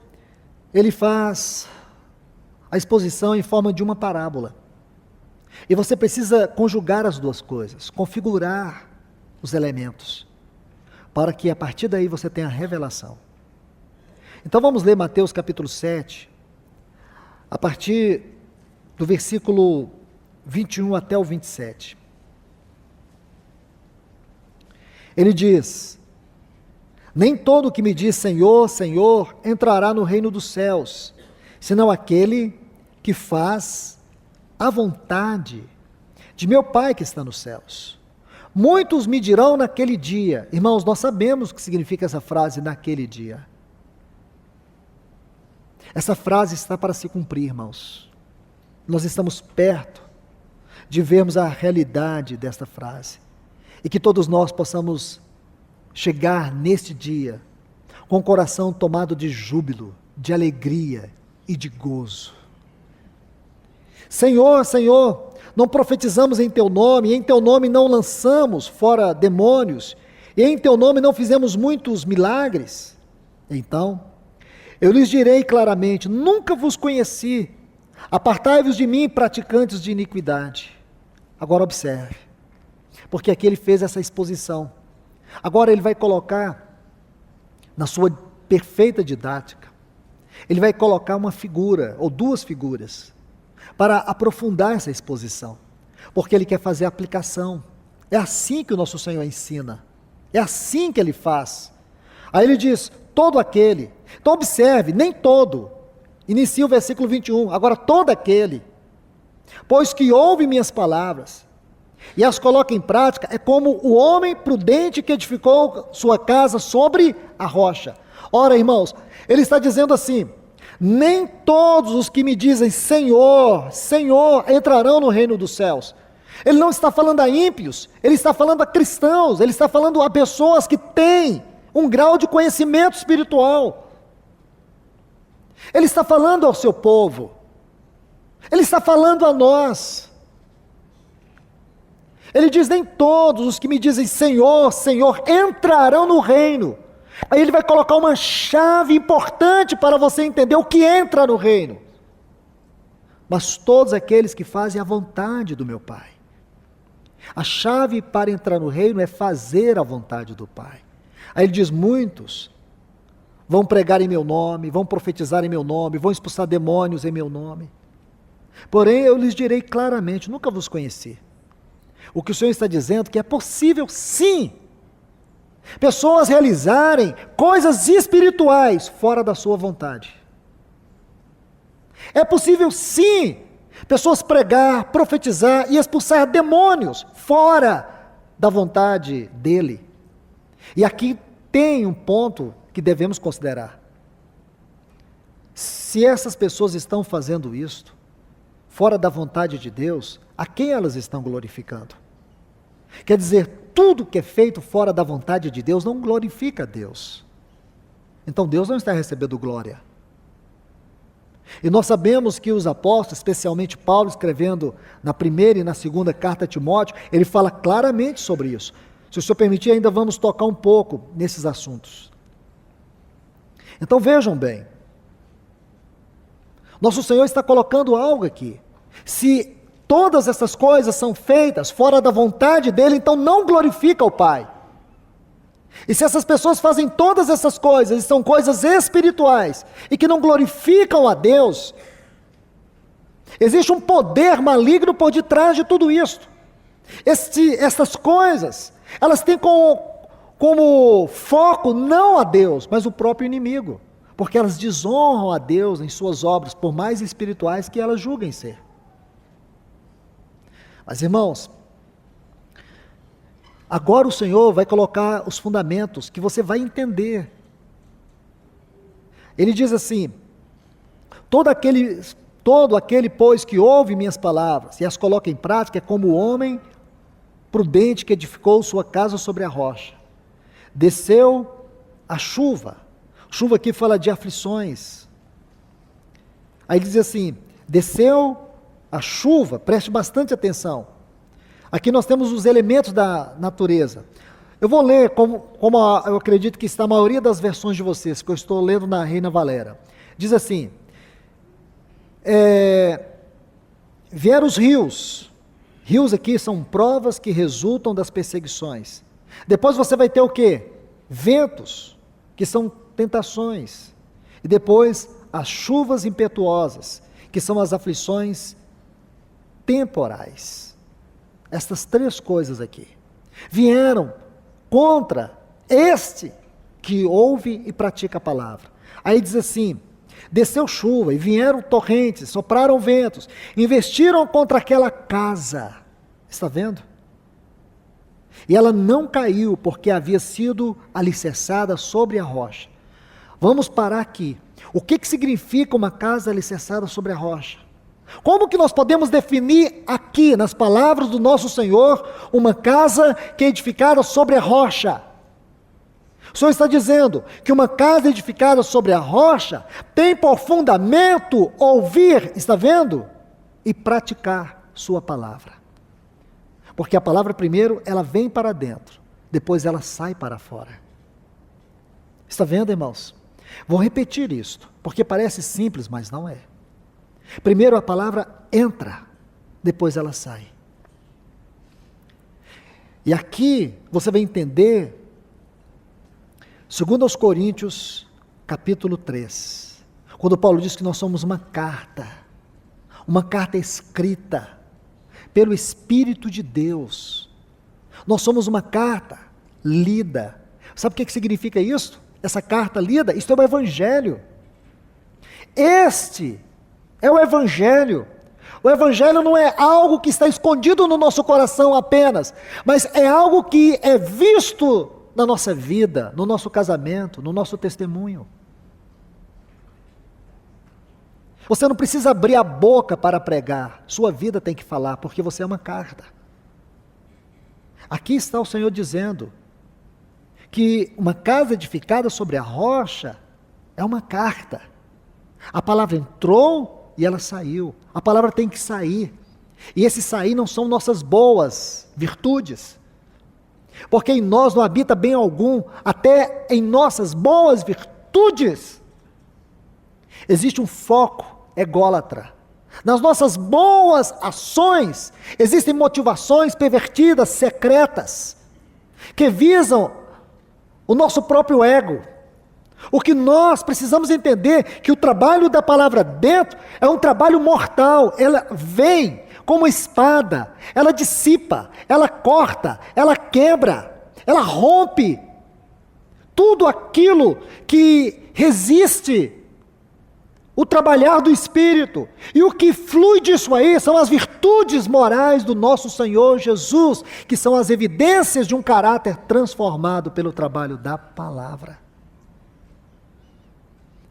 ele faz a exposição em forma de uma parábola. E você precisa conjugar as duas coisas, configurar os elementos, para que a partir daí você tenha a revelação. Então vamos ler Mateus capítulo 7, a partir do versículo 21 até o 27. Ele diz: nem todo o que me diz Senhor, Senhor, entrará no reino dos céus, senão aquele que faz a vontade de meu Pai que está nos céus. Muitos me dirão naquele dia. Irmãos, nós sabemos o que significa essa frase, naquele dia. Essa frase está para se cumprir, irmãos. Nós estamos perto de vermos a realidade desta frase. E que todos nós possamos chegar neste dia com o coração tomado de júbilo, de alegria e de gozo. Senhor, Senhor, não profetizamos em Teu nome, e em Teu nome não lançamos fora demônios, e em Teu nome não fizemos muitos milagres? Então, eu lhes direi claramente, nunca vos conheci, apartai-vos de mim, praticantes de iniquidade. Agora observe, porque aqui ele fez essa exposição. Agora ele vai colocar, na sua perfeita didática, ele vai colocar uma figura, ou duas figuras, para aprofundar essa exposição, porque ele quer fazer a aplicação. É assim que o nosso Senhor ensina, é assim que ele faz. Aí ele diz, todo aquele, então observe, nem todo, inicia o versículo 21, agora todo aquele, pois que ouve minhas palavras, e as coloca em prática, é como o homem prudente que edificou sua casa sobre a rocha. Ora, irmãos, ele está dizendo assim, nem todos os que me dizem Senhor, Senhor, entrarão no reino dos céus. Ele não está falando a ímpios, ele está falando a cristãos, ele está falando a pessoas que têm um grau de conhecimento espiritual. Ele está falando ao seu povo, ele está falando a nós. Ele diz, nem todos os que me dizem Senhor, Senhor, entrarão no reino. Aí ele vai colocar uma chave importante para você entender o que entra no reino. Mas todos aqueles que fazem a vontade do meu Pai. A chave para entrar no reino é fazer a vontade do Pai. Aí ele diz, muitos vão pregar em meu nome, vão profetizar em meu nome, vão expulsar demônios em meu nome. Porém, eu lhes direi claramente, nunca vos conheci. O que o Senhor está dizendo é que é possível, sim, pessoas realizarem coisas espirituais fora da sua vontade. É possível, sim, pessoas pregar, profetizar e expulsar demônios fora da vontade dele. E aqui tem um ponto que devemos considerar. Se essas pessoas estão fazendo isto fora da vontade de Deus, a quem elas estão glorificando? Quer dizer, tudo que é feito fora da vontade de Deus não glorifica a Deus. Então Deus não está recebendo glória. E nós sabemos que os apóstolos, especialmente Paulo, escrevendo na primeira e na segunda carta a Timóteo, ele fala claramente sobre isso. Se o Senhor permitir, ainda vamos tocar um pouco nesses assuntos. Então vejam bem, nosso Senhor está colocando algo aqui. Se todas essas coisas são feitas fora da vontade dele, então não glorifica o Pai. E se essas pessoas fazem todas essas coisas, e são coisas espirituais, e que não glorificam a Deus, existe um poder maligno por detrás de tudo isso. Essas coisas, elas têm como foco não a Deus, mas o próprio inimigo, porque elas desonram a Deus em suas obras, por mais espirituais que elas julguem ser. Mas irmãos, agora o Senhor vai colocar os fundamentos que você vai entender. Ele diz assim: todo aquele, pois, que ouve minhas palavras e as coloca em prática, é como o homem prudente que edificou sua casa sobre a rocha. Desceu a chuva. Chuva aqui fala de aflições. Aí diz assim: desceu a chuva, preste bastante atenção. Aqui nós temos os elementos da natureza. Eu vou ler como eu acredito que está a maioria das versões de vocês, que eu estou lendo na Reina Valera. Diz assim: vieram os rios. Rios aqui são provas que resultam das perseguições. Depois você vai ter o quê? Ventos, que são tentações. E depois as chuvas impetuosas, que são as aflições temporais. Estas três coisas aqui vieram contra este que ouve e pratica a palavra. Aí diz assim: desceu chuva e vieram torrentes, sopraram ventos, investiram contra aquela casa. Está vendo? E ela não caiu porque havia sido alicerçada sobre a rocha. Vamos parar aqui. O que significa uma casa alicerçada sobre a rocha? Como que nós podemos definir aqui, nas palavras do nosso Senhor, uma casa que é edificada sobre a rocha? O Senhor está dizendo que uma casa edificada sobre a rocha tem por fundamento ouvir, está vendo? E praticar sua palavra. Porque a palavra primeiro, ela vem para dentro, depois ela sai para fora. Está vendo, irmãos? Vou repetir isto, porque parece simples, mas não é. Primeiro a palavra entra, depois ela sai. E aqui você vai entender, segundo aos Coríntios, capítulo 3, quando Paulo diz que nós somos uma carta escrita pelo Espírito de Deus. Nós somos uma carta lida. Sabe o que significa isso? Essa carta lida, isto é o Evangelho. Este é o Evangelho. O Evangelho não é algo que está escondido no nosso coração apenas, mas é algo que é visto na nossa vida, no nosso casamento, no nosso testemunho. Você não precisa abrir a boca para pregar, sua vida tem que falar, porque você é uma carta. Aqui está o Senhor dizendo que uma casa edificada sobre a rocha é uma carta. A palavra entrou e ela saiu. A palavra tem que sair. E esse sair não são nossas boas virtudes. Porque em nós não habita bem algum, até em nossas boas virtudes. Existe um foco ególatra. Nas nossas boas ações, existem motivações pervertidas, secretas, que visam o nosso próprio ego. O que nós precisamos entender que o trabalho da palavra dentro é um trabalho mortal. Ela vem como uma espada, ela dissipa, ela corta, ela quebra, ela rompe tudo aquilo que resiste o trabalhar do Espírito. E o que flui disso aí são as virtudes morais do nosso Senhor Jesus, que são as evidências de um caráter transformado pelo trabalho da palavra.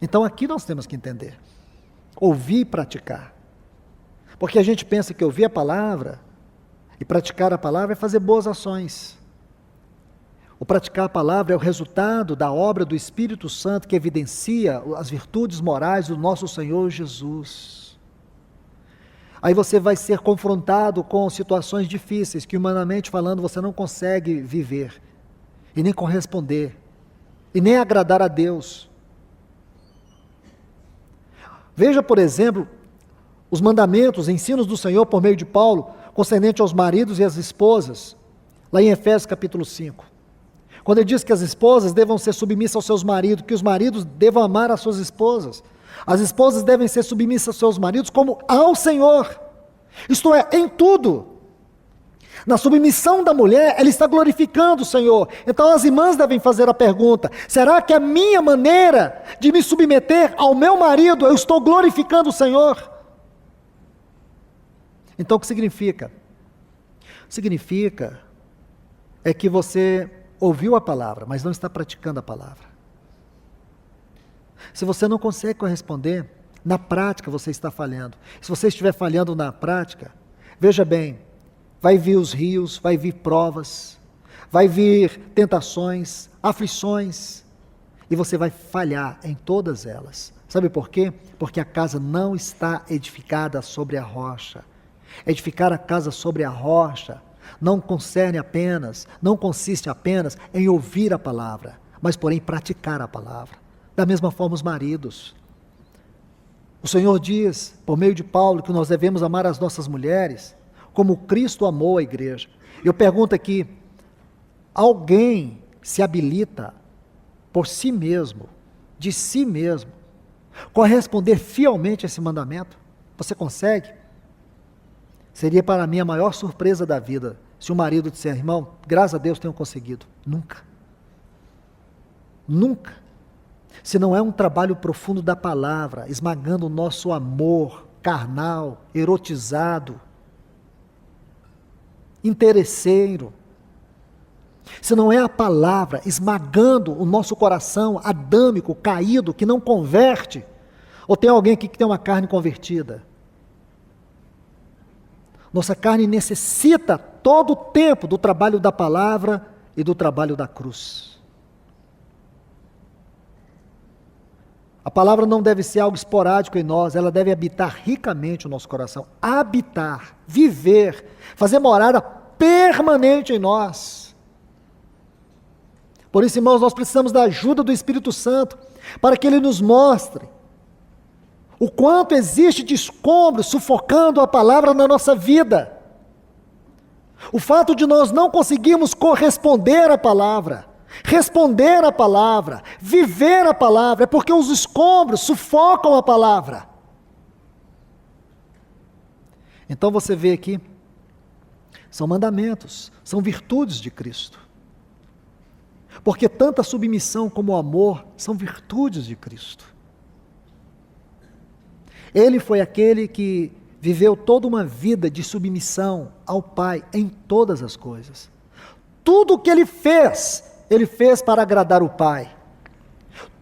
Então aqui nós temos que entender, ouvir e praticar. Porque a gente pensa que ouvir a palavra e praticar a palavra é fazer boas ações. O praticar a palavra é o resultado da obra do Espírito Santo que evidencia as virtudes morais do nosso Senhor Jesus. Aí você vai ser confrontado com situações difíceis que, humanamente falando, você não consegue viver e nem corresponder e nem agradar a Deus. Veja, por exemplo, os mandamentos, ensinos do Senhor por meio de Paulo, concernente aos maridos e às esposas, lá em Efésios capítulo 5. Quando ele diz que as esposas devam ser submissas aos seus maridos, que os maridos devam amar as suas esposas, as esposas devem ser submissas aos seus maridos como ao Senhor, isto é, em tudo. Na submissão da mulher, ela está glorificando o Senhor. Então as irmãs devem fazer a pergunta: será que a minha maneira de me submeter ao meu marido, eu estou glorificando o Senhor? Então o que significa? Significa é que você ouviu a palavra, mas não está praticando a palavra. Se você não consegue corresponder, na prática você está falhando. Se você estiver falhando na prática, veja bem, vai vir os rios, vai vir provas, vai vir tentações, aflições, e você vai falhar em todas elas. Sabe por quê? Porque a casa não está edificada sobre a rocha. Edificar a casa sobre a rocha não consiste apenas em ouvir a palavra, mas porém praticar a palavra. Da mesma forma os maridos. O Senhor diz, por meio de Paulo, que nós devemos amar as nossas mulheres como Cristo amou a igreja. Eu pergunto aqui, alguém se habilita por si mesmo, de si mesmo, corresponder fielmente a esse mandamento? Você consegue? Seria para mim a maior surpresa da vida, se o marido disser: irmão, graças a Deus tenho conseguido. Nunca. Nunca. Se não é um trabalho profundo da palavra, esmagando o nosso amor carnal, erotizado, interesseiro. Se não é a palavra esmagando o nosso coração adâmico, caído, que não converte. Ou tem alguém aqui que tem uma carne convertida? Nossa carne necessita todo o tempo do trabalho da palavra e do trabalho da cruz. A palavra não deve ser algo esporádico em nós, ela deve habitar ricamente o nosso coração. Habitar, viver, fazer morada permanente em nós. Por isso, irmãos, nós precisamos da ajuda do Espírito Santo, para que Ele nos mostre o quanto existe de escombros sufocando a palavra na nossa vida. O fato de nós não conseguirmos corresponder à palavra, responder à palavra, viver a palavra, é porque os escombros sufocam a palavra. Então você vê aqui, são mandamentos, são virtudes de Cristo. Porque tanto a submissão como o amor são virtudes de Cristo. Ele foi aquele que viveu toda uma vida de submissão ao Pai em todas as coisas. Tudo o que ele fez para agradar o Pai.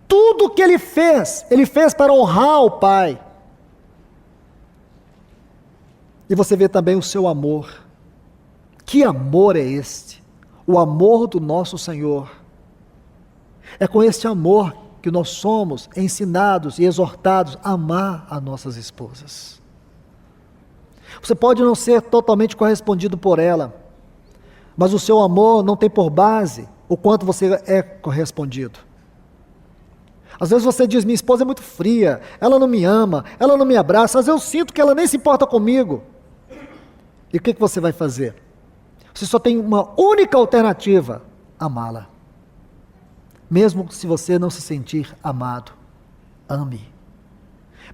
Tudo o que ele fez para honrar o Pai. E você vê também o seu amor. Que amor é este? O amor do nosso Senhor. É com este amor que nós somos ensinados e exortados a amar as nossas esposas. Você pode não ser totalmente correspondido por ela, mas o seu amor não tem por base o quanto você é correspondido. Às vezes você diz: minha esposa é muito fria, ela não me ama, ela não me abraça, às vezes eu sinto que ela nem se importa comigo. E o que você vai fazer? Você só tem uma única alternativa: amá-la. Mesmo se você não se sentir amado, ame.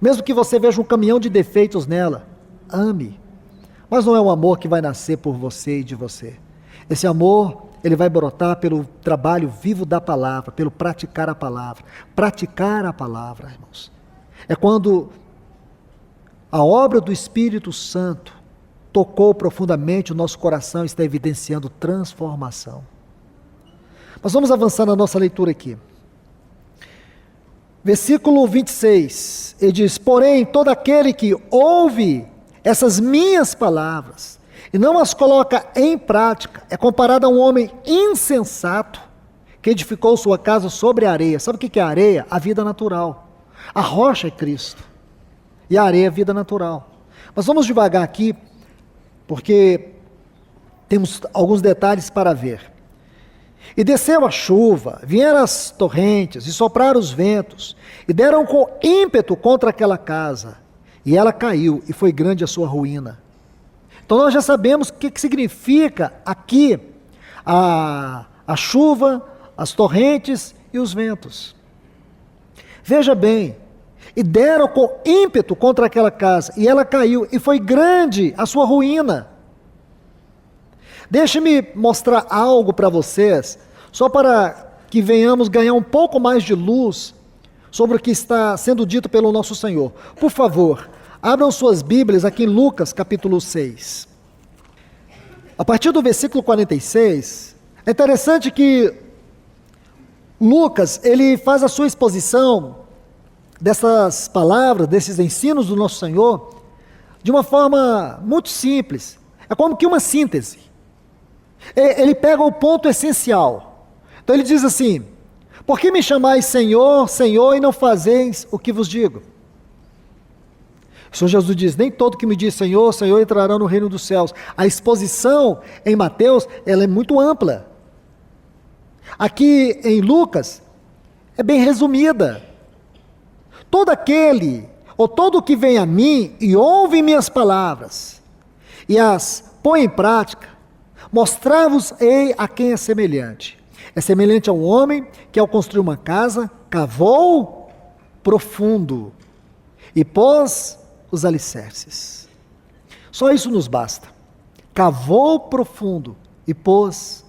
Mesmo que você veja um caminhão de defeitos nela, ame. Mas não é um amor que vai nascer por você e de você. Esse amor, ele vai brotar pelo trabalho vivo da palavra, pelo praticar a palavra. Praticar a palavra, irmãos, é quando a obra do Espírito Santo tocou profundamente o nosso coração e está evidenciando transformação. Mas vamos avançar na nossa leitura aqui. Versículo 26, ele diz: porém, todo aquele que ouve essas minhas palavras e não as coloca em prática, é comparado a um homem insensato que edificou sua casa sobre a areia. Sabe o que é a areia? A vida natural. A rocha é Cristo e a areia é a vida natural. Mas vamos devagar aqui, porque temos alguns detalhes para ver. E desceu a chuva, vieram as torrentes, e sopraram os ventos, e deram com ímpeto contra aquela casa, e ela caiu, e foi grande a sua ruína. Então nós já sabemos o que significa aqui a chuva, as torrentes e os ventos. Veja bem, e deram com ímpeto contra aquela casa, e ela caiu, e foi grande a sua ruína. Deixe-me mostrar algo para vocês, só para que venhamos ganhar um pouco mais de luz sobre o que está sendo dito pelo nosso Senhor. Por favor, abram suas Bíblias aqui em Lucas capítulo 6. A partir do versículo 46, é interessante que Lucas, ele faz a sua exposição dessas palavras, desses ensinos do nosso Senhor, de uma forma muito simples. É como que uma síntese. Ele pega o ponto essencial. Então ele diz assim: por que me chamais Senhor, Senhor, e não fazeis o que vos digo? O Senhor Jesus diz: nem todo que me diz Senhor, Senhor entrará no reino dos céus. A exposição em Mateus, ela é muito ampla. Aqui em Lucas, é bem resumida. Todo aquele, ou todo que vem a mim e ouve minhas palavras, e as põe em prática, mostrar-vos-ei a quem é semelhante. É semelhante a um homem que, ao construir uma casa, cavou profundo e pôs os alicerces. Só isso nos basta. Cavou profundo e pôs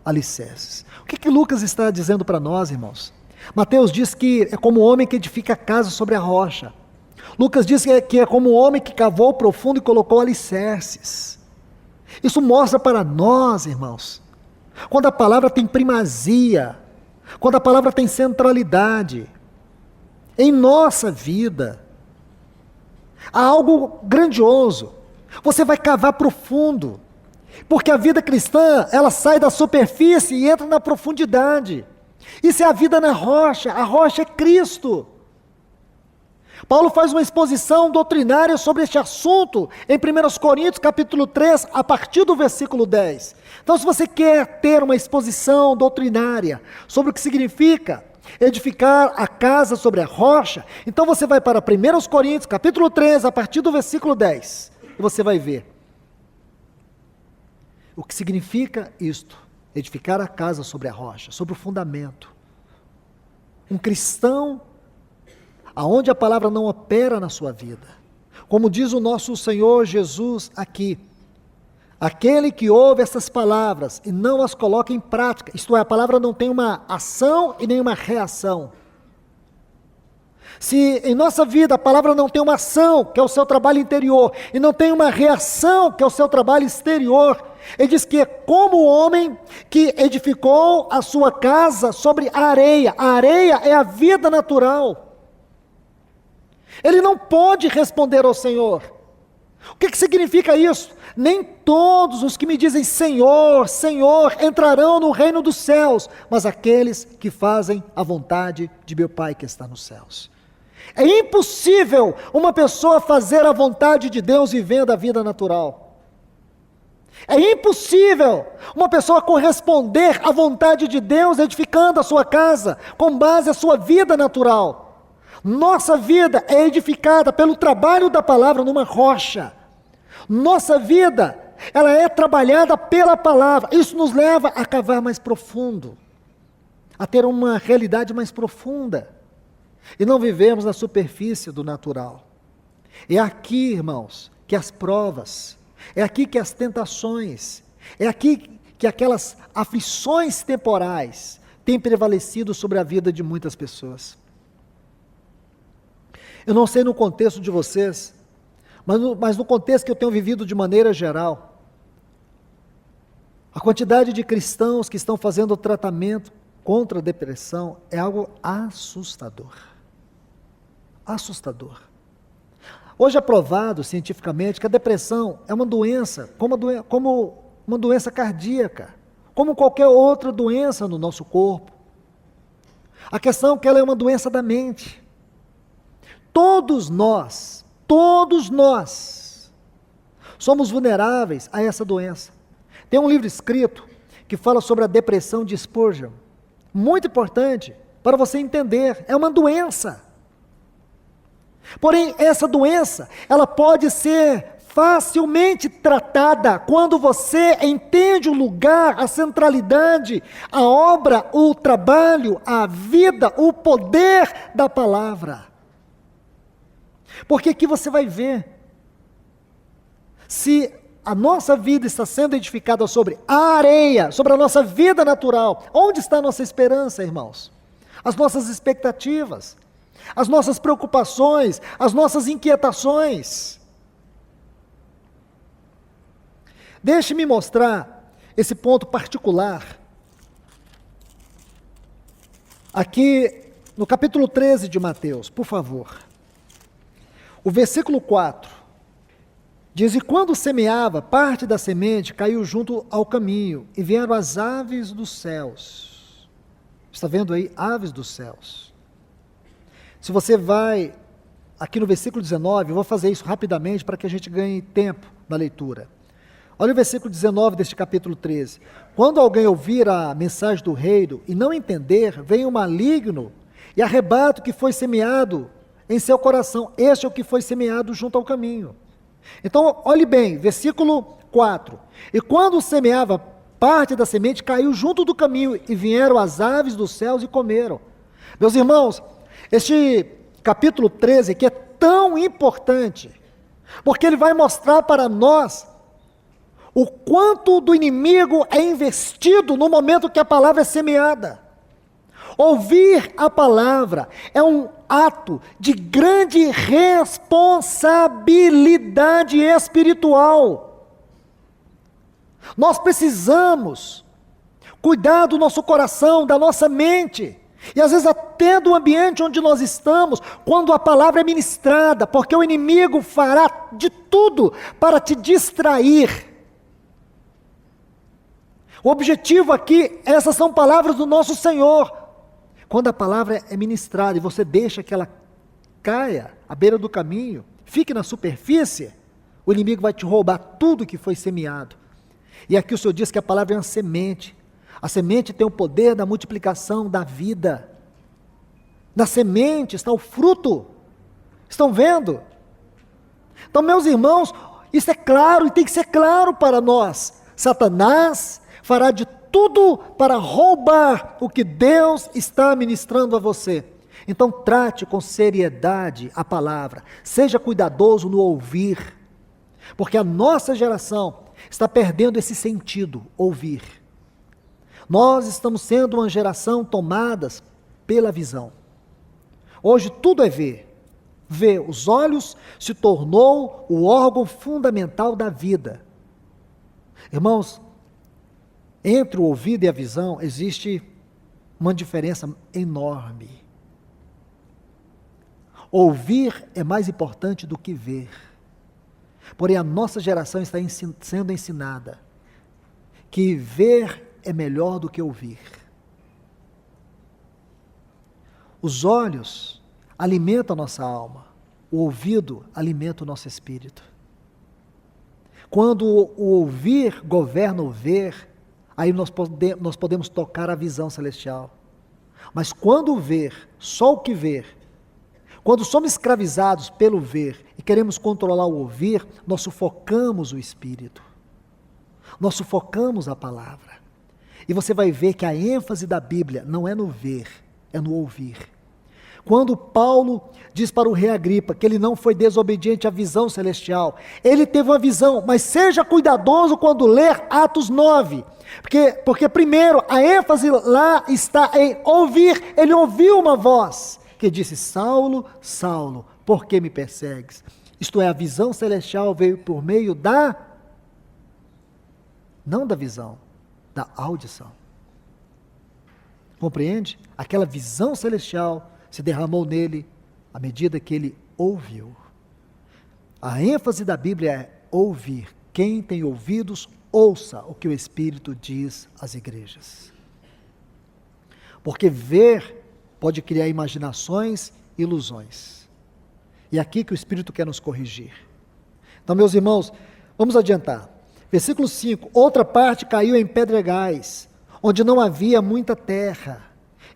alicerces. O que Lucas está dizendo para nós, irmãos? Mateus diz que é como o homem que edifica a casa sobre a rocha. Lucas diz que é como o homem que cavou profundo e colocou alicerces. Isso mostra para nós, irmãos, quando a palavra tem primazia, quando a palavra tem centralidade em nossa vida, há algo grandioso. Você vai cavar profundo, porque a vida cristã, ela sai da superfície e entra na profundidade. Isso é a vida na rocha, a rocha é Cristo. Paulo faz uma exposição doutrinária sobre este assunto em 1 Coríntios capítulo 3, a partir do versículo 10. Então, se você quer ter uma exposição doutrinária sobre o que significa edificar a casa sobre a rocha, então você vai para 1 Coríntios capítulo 3, a partir do versículo 10, e você vai ver o que significa isto, edificar a casa sobre a rocha, sobre o fundamento. Um cristão aonde a palavra não opera na sua vida. Como diz o nosso Senhor Jesus aqui: aquele que ouve essas palavras e não as coloca em prática, isto é, a palavra não tem uma ação e nem uma reação. Se em nossa vida a palavra não tem uma ação, que é o seu trabalho interior, e não tem uma reação, que é o seu trabalho exterior, ele diz que é como o homem que edificou a sua casa sobre a areia. A areia é a vida natural. Ele não pode responder ao Senhor. O que significa isso? Nem todos os que me dizem Senhor, Senhor, entrarão no reino dos céus, mas aqueles que fazem a vontade de meu Pai que está nos céus. É impossível uma pessoa fazer a vontade de Deus vivendo a vida natural. É impossível uma pessoa corresponder à vontade de Deus edificando a sua casa com base na sua vida natural. Nossa vida é edificada pelo trabalho da palavra numa rocha. Nossa vida, ela é trabalhada pela palavra. Isso nos leva a cavar mais profundo, a ter uma realidade mais profunda e não vivermos na superfície do natural. É aqui, irmãos, que as provas, é aqui que as tentações, é aqui que aquelas aflições temporais têm prevalecido sobre a vida de muitas pessoas. Eu não sei no contexto de vocês, mas no contexto que eu tenho vivido de maneira geral, a quantidade de cristãos que estão fazendo tratamento contra a depressão é algo assustador. Assustador. Hoje é provado cientificamente que a depressão é uma doença, como uma doença cardíaca, como qualquer outra doença no nosso corpo. A questão é que ela é uma doença da mente. Todos nós somos vulneráveis a essa doença. Tem um livro escrito que fala sobre a depressão de Spurgeon. Muito importante para você entender, é uma doença. Porém, essa doença, ela pode ser facilmente tratada quando você entende o lugar, a centralidade, a obra, o trabalho, a vida, o poder da palavra. Porque aqui você vai ver se a nossa vida está sendo edificada sobre a areia, sobre a nossa vida natural. Onde está a nossa esperança, irmãos? As nossas expectativas, as nossas preocupações, as nossas inquietações. Deixe-me mostrar esse ponto particular. Aqui no capítulo 13 de Mateus, por favor. O versículo 4 diz: e quando semeava, parte da semente caiu junto ao caminho, e vieram as aves dos céus. Está vendo aí? Aves dos céus. Se você vai aqui no versículo 19, eu vou fazer isso rapidamente para que a gente ganhe tempo na leitura. Olha o versículo 19 deste capítulo 13. Quando alguém ouvir a mensagem do reino e não entender, vem o maligno e arrebata o que foi semeado em seu coração. Este é o que foi semeado junto ao caminho. Então, olhe bem, versículo 4. E quando semeava, parte da semente caiu junto do caminho, e vieram as aves dos céus e comeram. Meus irmãos, este capítulo 13 aqui é tão importante, porque ele vai mostrar para nós o quanto do inimigo é investido no momento que a palavra é semeada. Ouvir a palavra é um ato de grande responsabilidade espiritual. Nós precisamos cuidar do nosso coração, da nossa mente, e às vezes até do ambiente onde nós estamos, quando a palavra é ministrada, porque o inimigo fará de tudo para te distrair. O objetivo aqui, essas são palavras do nosso Senhor. Quando a palavra é ministrada e você deixa que ela caia à beira do caminho, fique na superfície, o inimigo vai te roubar tudo que foi semeado. E aqui o Senhor diz que a palavra é uma semente. A semente tem o poder da multiplicação da vida. Na semente está o fruto. Estão vendo? Então, meus irmãos, isso é claro e tem que ser claro para nós. Satanás fará de tudo para roubar o que Deus está ministrando a você. Então trate com seriedade a palavra, seja cuidadoso no ouvir, porque a nossa geração está perdendo esse sentido, ouvir. Nós estamos sendo uma geração tomadas pela visão. Hoje tudo é ver. Ver, os olhos se tornou o órgão fundamental da vida. Irmãos, entre o ouvido e a visão existe uma diferença enorme. Ouvir é mais importante do que ver. Porém, a nossa geração está sendo ensinada que ver é melhor do que ouvir. Os olhos alimentam a nossa alma, o ouvido alimenta o nosso espírito. Quando o ouvir governa o ver, aí nós podemos tocar a visão celestial. Mas quando o ver, só o que ver, quando somos escravizados pelo ver e queremos controlar o ouvir, nós sufocamos o espírito. Nós sufocamos a palavra. E você vai ver que a ênfase da Bíblia não é no ver, é no ouvir. Quando Paulo diz para o rei Agripa que ele não foi desobediente à visão celestial, ele teve uma visão, mas seja cuidadoso quando ler Atos 9, porque primeiro, a ênfase lá está em ouvir. Ele ouviu uma voz que disse: Saulo, Saulo, por que me persegues? Isto é, a visão celestial veio por meio não da visão, da audição. Compreende? Aquela visão celestial se derramou nele à medida que ele ouviu. A ênfase da Bíblia é ouvir. Quem tem ouvidos, ouça o que o Espírito diz às igrejas. Porque ver pode criar imaginações e ilusões. E é aqui que o Espírito quer nos corrigir. Então, meus irmãos, vamos adiantar. Versículo 5, outra parte caiu em pedregais, onde não havia muita terra,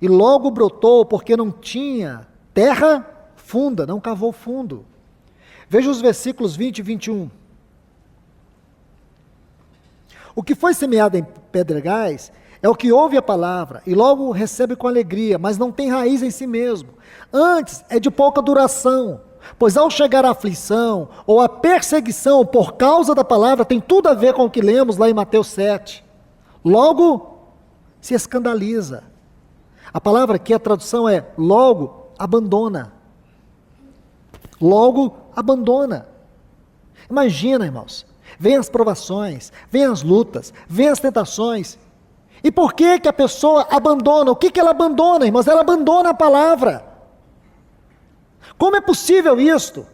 e logo brotou, porque não tinha terra funda, não cavou fundo. Veja os versículos 20 e 21. O que foi semeado em pedregais é o que ouve a palavra, e logo recebe com alegria, mas não tem raiz em si mesmo. Antes é de pouca duração, pois ao chegar a aflição, ou a perseguição por causa da palavra, tem tudo a ver com o que lemos lá em Mateus 7. Logo se escandaliza. A palavra aqui, a tradução é logo abandona. Logo abandona. Imagina, irmãos, vem as provações, vem as lutas, vem as tentações. E por que a pessoa abandona? O que ela abandona, irmãos? Ela abandona a palavra. Como é possível isto?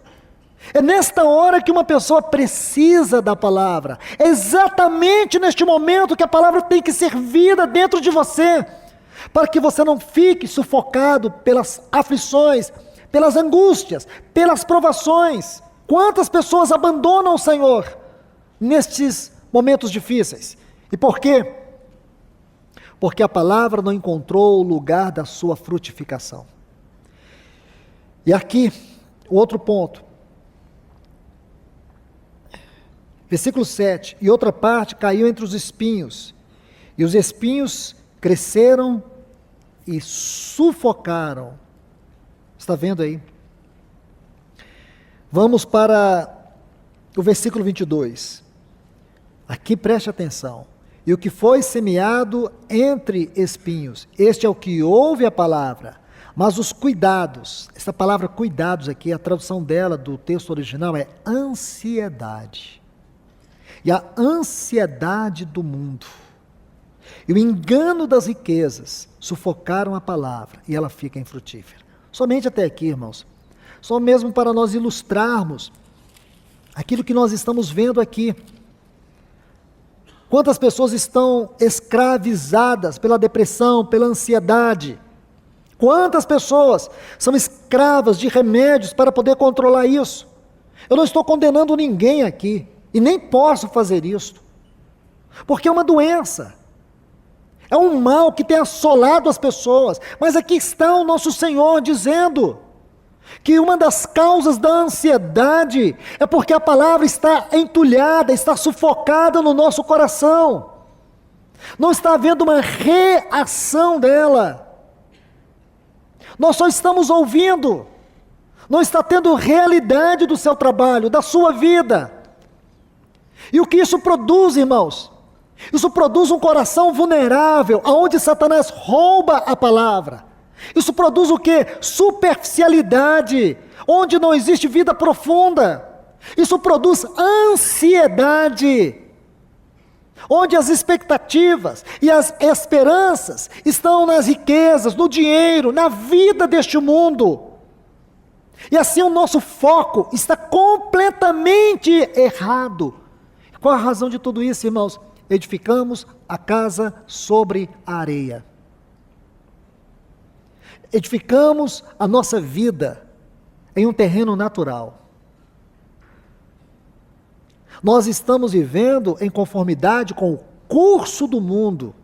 É nesta hora que uma pessoa precisa da palavra. É exatamente neste momento que a palavra tem que ser vida dentro de você, para que você não fique sufocado pelas aflições, pelas angústias, pelas provações. Quantas pessoas abandonam o Senhor nestes momentos difíceis? E por quê? Porque a palavra não encontrou o lugar da sua frutificação. E aqui, o outro ponto. Versículo 7, e outra parte caiu entre os espinhos, e os espinhos cresceram e sufocaram. Está vendo aí? Vamos para o versículo 22. Aqui preste atenção. E o que foi semeado entre espinhos, este é o que ouve a palavra, mas os cuidados, essa palavra cuidados aqui, a tradução dela do texto original é ansiedade. E a ansiedade do mundo e o engano das riquezas sufocaram a palavra e ela fica infrutífera. Somente até aqui, irmãos. Só mesmo para nós ilustrarmos aquilo que nós estamos vendo aqui. Quantas pessoas estão escravizadas pela depressão, pela ansiedade? Quantas pessoas são escravas de remédios para poder controlar isso? Eu não estou condenando ninguém aqui, e nem posso fazer isso, porque é uma doença, é um mal que tem assolado as pessoas, mas aqui está o nosso Senhor dizendo que uma das causas da ansiedade é porque a palavra está entulhada, está sufocada no nosso coração, não está havendo uma reação dela, nós só estamos ouvindo, não está tendo realidade do seu trabalho, da sua vida. E o que isso produz, irmãos? Isso produz um coração vulnerável, aonde Satanás rouba a palavra. Isso produz o quê? Superficialidade, onde não existe vida profunda. Isso produz ansiedade, onde as expectativas e as esperanças estão nas riquezas, no dinheiro, na vida deste mundo. E assim o nosso foco está completamente errado. Qual a razão de tudo isso, irmãos? Edificamos a casa sobre a areia. Edificamos a nossa vida em um terreno natural. Nós estamos vivendo em conformidade com o curso do mundo.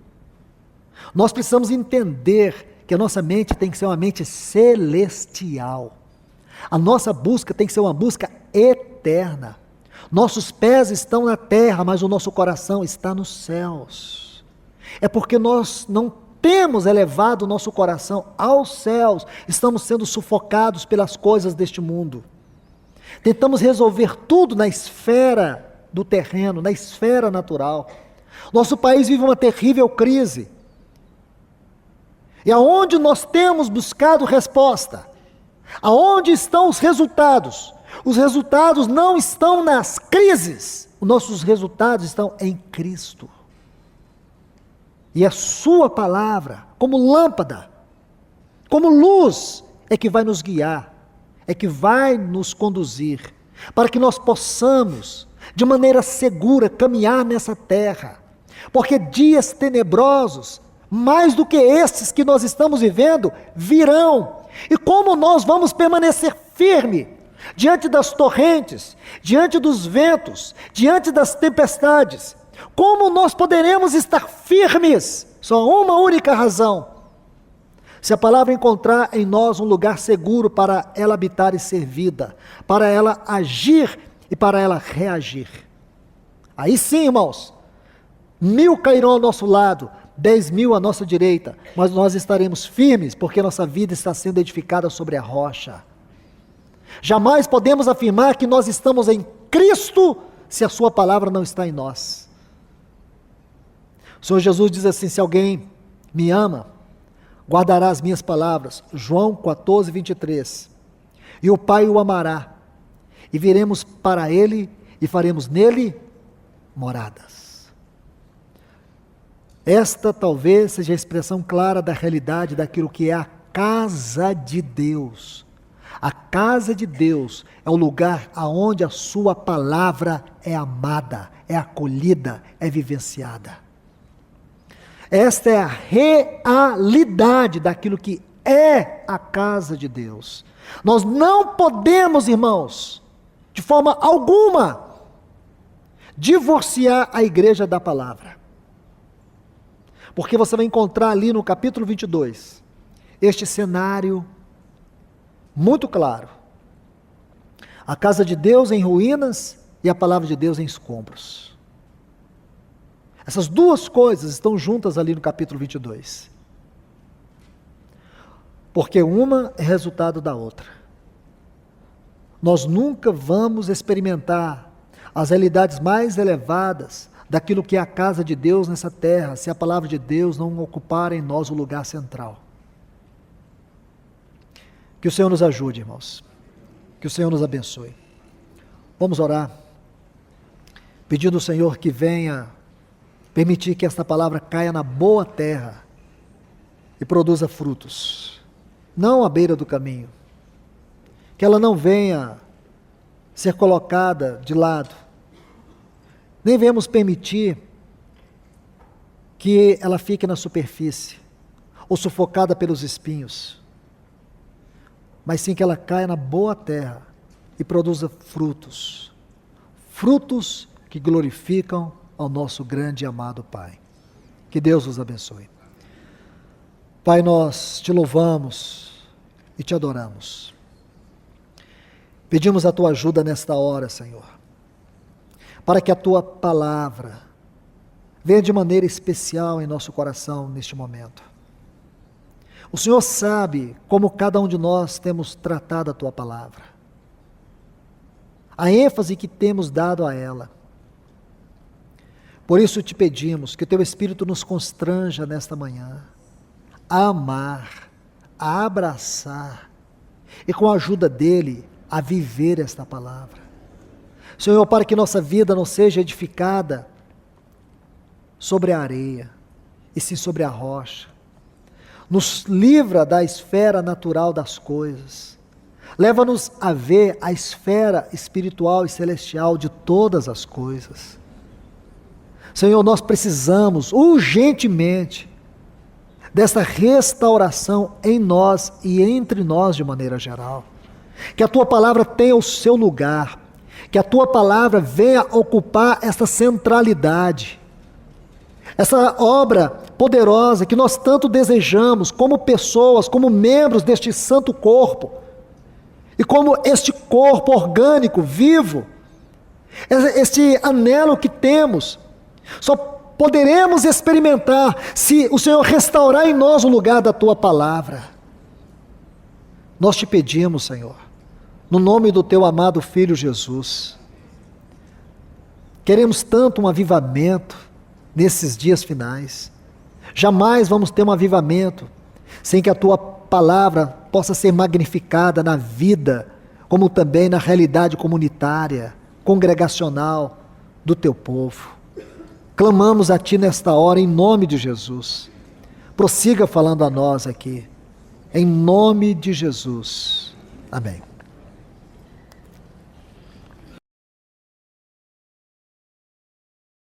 Nós precisamos entender que a nossa mente tem que ser uma mente celestial. A nossa busca tem que ser uma busca eterna. Nossos pés estão na terra, mas o nosso coração está nos céus. É porque nós não temos elevado o nosso coração aos céus, estamos sendo sufocados pelas coisas deste mundo. Tentamos resolver tudo na esfera do terreno, na esfera natural. Nosso país vive uma terrível crise. E aonde nós temos buscado resposta? Aonde estão os resultados? Os resultados não estão nas crises. Os nossos resultados estão em Cristo. E a sua palavra, como lâmpada, como luz, é que vai nos guiar, é que vai nos conduzir, para que nós possamos, de maneira segura, caminhar nessa terra. Porque dias tenebrosos, mais do que estes que nós estamos vivendo, virão. E como nós vamos permanecer firme diante das torrentes, diante dos ventos, diante das tempestades? Como nós poderemos estar firmes? Só uma única razão: se a palavra encontrar em nós um lugar seguro para ela habitar e ser vida, para ela agir e para ela reagir. Aí sim, irmãos, 1000 cairão ao nosso lado, 10.000 à nossa direita, mas nós estaremos firmes, porque nossa vida está sendo edificada sobre a rocha. Jamais podemos afirmar que nós estamos em Cristo, se a sua palavra não está em nós. O Senhor Jesus diz assim: se alguém me ama, guardará as minhas palavras, João 14, 23, e o Pai o amará, e viremos para ele, e faremos nele moradas. Esta talvez seja a expressão clara da realidade daquilo que é a casa de Deus. A casa de Deus é o lugar aonde a sua palavra é amada, é acolhida, é vivenciada. Esta é a realidade daquilo que é a casa de Deus. Nós não podemos, irmãos, de forma alguma, divorciar a igreja da palavra. Porque você vai encontrar ali no capítulo 22, este cenário muito claro. A casa de Deus em ruínas e a palavra de Deus em escombros. Essas duas coisas estão juntas ali no capítulo 22. Porque uma é resultado da outra. Nós nunca vamos experimentar as realidades mais elevadas daquilo que é a casa de Deus nessa terra, se a palavra de Deus não ocupar em nós o lugar central. Que o Senhor nos ajude, irmãos. Que o Senhor nos abençoe. Vamos orar, pedindo ao Senhor que venha permitir que esta palavra caia na boa terra e produza frutos, não à beira do caminho. Que ela não venha ser colocada de lado, nem venhamos permitir que ela fique na superfície, ou sufocada pelos espinhos, mas sim que ela caia na boa terra e produza frutos, frutos que glorificam ao nosso grande e amado Pai. Que Deus os abençoe. Pai, nós te louvamos e te adoramos. Pedimos a tua ajuda nesta hora, Senhor, para que a tua palavra venha de maneira especial em nosso coração neste momento. O Senhor sabe como cada um de nós temos tratado a tua palavra, a ênfase que temos dado a ela. Por isso te pedimos que o teu Espírito nos constranja nesta manhã a amar, a abraçar e com a ajuda dele a viver esta palavra. Senhor, para que nossa vida não seja edificada sobre a areia, e sim sobre a rocha. Nos livra da esfera natural das coisas. Leva-nos a ver a esfera espiritual e celestial de todas as coisas. Senhor, nós precisamos urgentemente desta restauração em nós e entre nós de maneira geral. Que a tua palavra tenha o seu lugar, que a tua palavra venha ocupar essa centralidade, essa obra poderosa que nós tanto desejamos como pessoas, como membros deste santo corpo, e como este corpo orgânico, vivo, este anelo que temos, só poderemos experimentar se o Senhor restaurar em nós o lugar da Tua palavra. Nós te pedimos, Senhor, no nome do Teu amado Filho Jesus, queremos tanto um avivamento nesses dias finais. Jamais vamos ter um avivamento sem que a Tua palavra possa ser magnificada na vida, como também na realidade comunitária, congregacional do Teu povo. Clamamos a Ti nesta hora em nome de Jesus. Prossiga falando a nós aqui, em nome de Jesus. Amém.